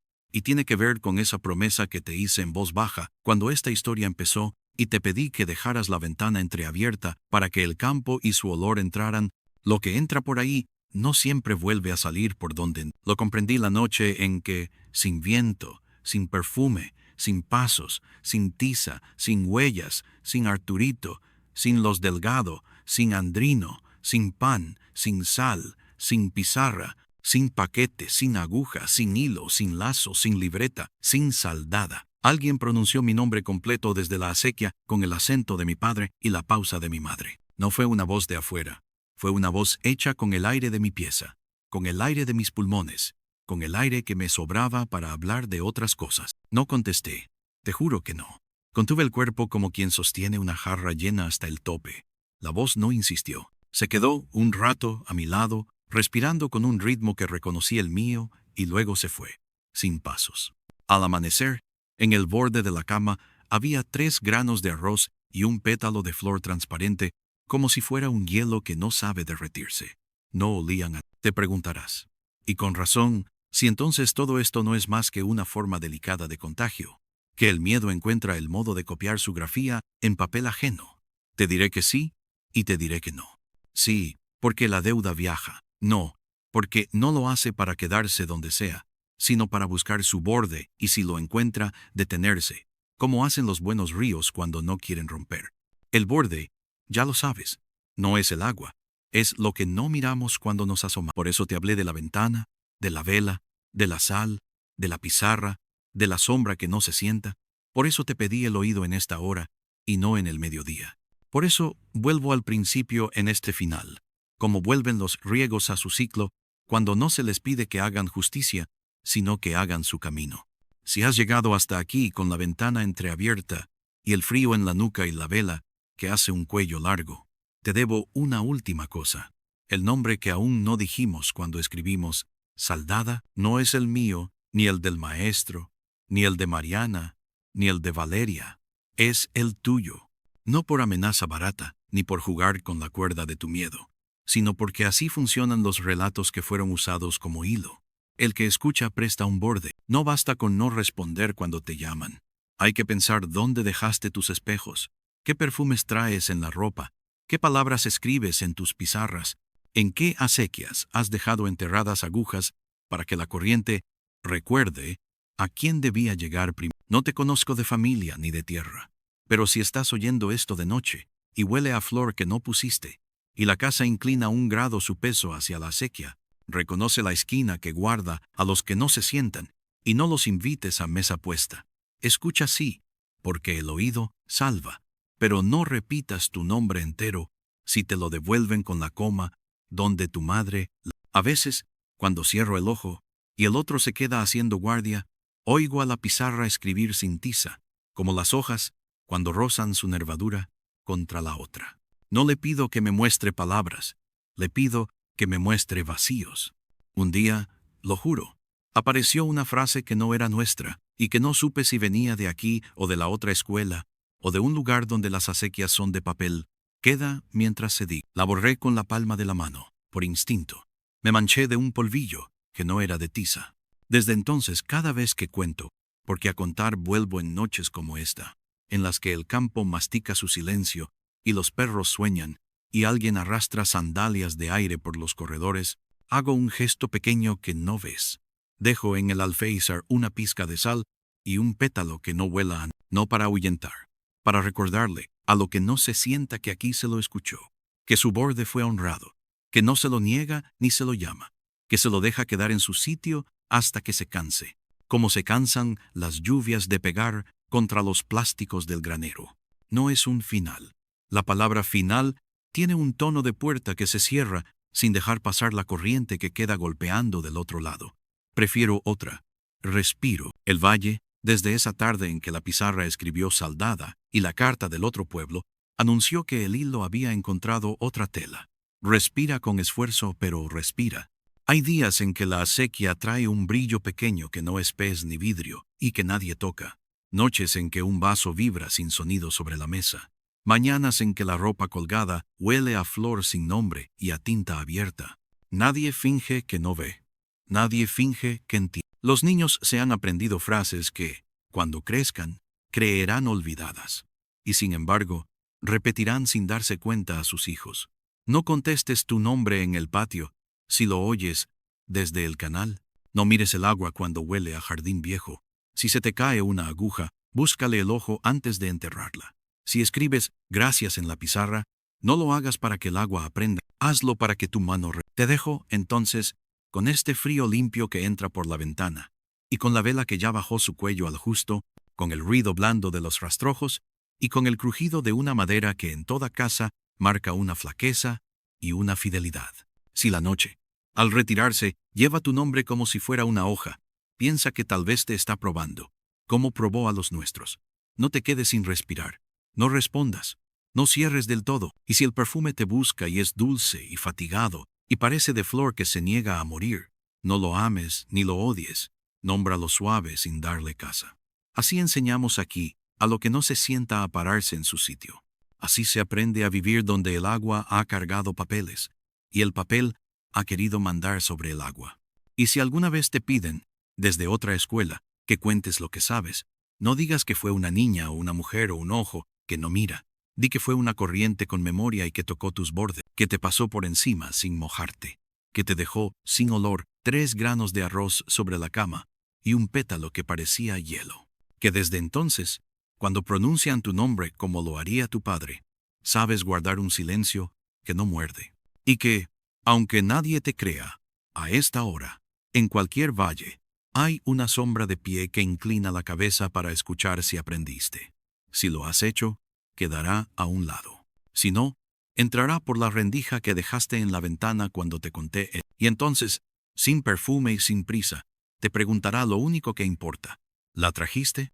Y tiene que ver con esa promesa que te hice en voz baja cuando esta historia empezó y te pedí que dejaras la ventana entreabierta para que el campo y su olor entraran. Lo que entra por ahí no siempre vuelve a salir por donde. Lo comprendí la noche en que, sin viento, sin perfume, sin pasos, sin tiza, sin huellas, sin Arturito, sin los Delgado, sin Andrino, sin pan, sin sal, sin pizarra, sin paquete, sin aguja, sin hilo, sin lazo, sin libreta, sin saldada. Alguien pronunció mi nombre completo desde la acequia con el acento de mi padre y la pausa de mi madre. No fue una voz de afuera, fue una voz hecha con el aire de mi pieza, con el aire de mis pulmones, con el aire que me sobraba para hablar de otras cosas. No contesté, te juro que no. Contuve el cuerpo como quien sostiene una jarra llena hasta el tope. La voz no insistió. Se quedó un rato a mi lado, respirando con un ritmo que reconocí el mío, y luego se fue, sin pasos. Al amanecer, en el borde de la cama había 3 granos de arroz y un pétalo de flor transparente, como si fuera un hielo que no sabe derretirse. No olían a... Te preguntarás. Y con razón, si entonces todo esto no es más que una forma delicada de contagio, que el miedo encuentra el modo de copiar su grafía en papel ajeno. Te diré que sí, y te diré que no. Sí, porque la deuda viaja. No, porque no lo hace para quedarse donde sea, sino para buscar su borde y si lo encuentra, detenerse, como hacen los buenos ríos cuando no quieren romper. El borde, ya lo sabes, no es el agua, es lo que no miramos cuando nos asomamos. Por eso te hablé de la ventana, de la vela, de la sal, de la pizarra, de la sombra que no se sienta. Por eso te pedí el oído en esta hora y no en el mediodía. Por eso vuelvo al principio en este final. Como vuelven los riegos a su ciclo, cuando no se les pide que hagan justicia, sino que hagan su camino. Si has llegado hasta aquí con la ventana entreabierta y el frío en la nuca y la vela, que hace un cuello largo, te debo una última cosa. El nombre que aún no dijimos cuando escribimos Saldada no es el mío, ni el del maestro, ni el de Mariana, ni el de Valeria. Es el tuyo. No por amenaza barata, ni por jugar con la cuerda de tu miedo, sino porque así funcionan los relatos que fueron usados como hilo. El que escucha presta un borde. No basta con no responder cuando te llaman. Hay que pensar dónde dejaste tus espejos, qué perfumes traes en la ropa, qué palabras escribes en tus pizarras, en qué acequias has dejado enterradas agujas para que la corriente recuerde a quién debía llegar primero. No te conozco de familia ni de tierra, pero si estás oyendo esto de noche y huele a flor que no pusiste, y la casa inclina 1 grado su peso hacia la acequia, reconoce la esquina que guarda a los que no se sientan, y no los invites a mesa puesta. Escucha sí, porque el oído salva, pero no repitas tu nombre entero si te lo devuelven con la coma donde tu madre. A veces, cuando cierro el ojo y el otro se queda haciendo guardia, oigo a la pizarra escribir sin tiza, como las hojas cuando rozan su nervadura contra la otra. No le pido que me muestre palabras, le pido que me muestre vacíos. Un día, lo juro, apareció una frase que no era nuestra y que no supe si venía de aquí o de la otra escuela o de un lugar donde las acequias son de papel. Queda mientras se diga. La borré con la palma de la mano, por instinto. Me manché de un polvillo que no era de tiza. Desde entonces, cada vez que cuento, porque a contar vuelvo en noches como esta, en las que el campo mastica su silencio y los perros sueñan, y alguien arrastra sandalias de aire por los corredores, hago un gesto pequeño que no ves. Dejo en el alféizar una pizca de sal y un pétalo que no vuela, no para ahuyentar, para recordarle a lo que no se sienta que aquí se lo escuchó, que su borde fue honrado, que no se lo niega ni se lo llama, que se lo deja quedar en su sitio hasta que se canse, como se cansan las lluvias de pegar contra los plásticos del granero. No es un final. La palabra final tiene un tono de puerta que se cierra sin dejar pasar la corriente que queda golpeando del otro lado. Prefiero otra. Respiro. El valle, desde esa tarde en que la pizarra escribió saldada y la carta del otro pueblo, anunció que el hilo había encontrado otra tela. Respira con esfuerzo, pero respira. Hay días en que la acequia trae un brillo pequeño que no es pez ni vidrio y que nadie toca. Noches en que un vaso vibra sin sonido sobre la mesa. Mañanas en que la ropa colgada huele a flor sin nombre y a tinta abierta. Nadie finge que no ve. Nadie finge que entiende. Los niños se han aprendido frases que, cuando crezcan, creerán olvidadas. Y sin embargo, repetirán sin darse cuenta a sus hijos. No contestes tu nombre en el patio, si lo oyes desde el canal. No mires el agua cuando huele a jardín viejo. Si se te cae una aguja, búscale el ojo antes de enterrarla. Si escribes gracias en la pizarra, no lo hagas para que el agua aprenda, hazlo para que tu mano Te dejo, entonces, con este frío limpio que entra por la ventana, y con la vela que ya bajó su cuello al justo, con el ruido blando de los rastrojos, y con el crujido de una madera que en toda casa marca una flaqueza y una fidelidad. Si la noche, al retirarse, lleva tu nombre como si fuera una hoja, piensa que tal vez te está probando, como probó a los nuestros. No te quedes sin respirar. No respondas, no cierres del todo, y si el perfume te busca y es dulce y fatigado, y parece de flor que se niega a morir, no lo ames ni lo odies, nómbralo suave sin darle casa. Así enseñamos aquí a lo que no se sienta a pararse en su sitio. Así se aprende a vivir donde el agua ha cargado papeles, y el papel ha querido mandar sobre el agua. Y si alguna vez te piden, desde otra escuela, que cuentes lo que sabes, no digas que fue una niña o una mujer o un ojo que no mira. Di que fue una corriente con memoria y que tocó tus bordes, que te pasó por encima sin mojarte, que te dejó sin olor 3 granos de arroz sobre la cama y un pétalo que parecía hielo. Que desde entonces, cuando pronuncian tu nombre como lo haría tu padre, sabes guardar un silencio que no muerde. Y que, aunque nadie te crea, a esta hora, en cualquier valle, hay una sombra de pie que inclina la cabeza para escuchar si aprendiste. Si lo has hecho, quedará a un lado. Si no, entrará por la rendija que dejaste en la ventana cuando te conté, y entonces, sin perfume y sin prisa, te preguntará lo único que importa. ¿La trajiste?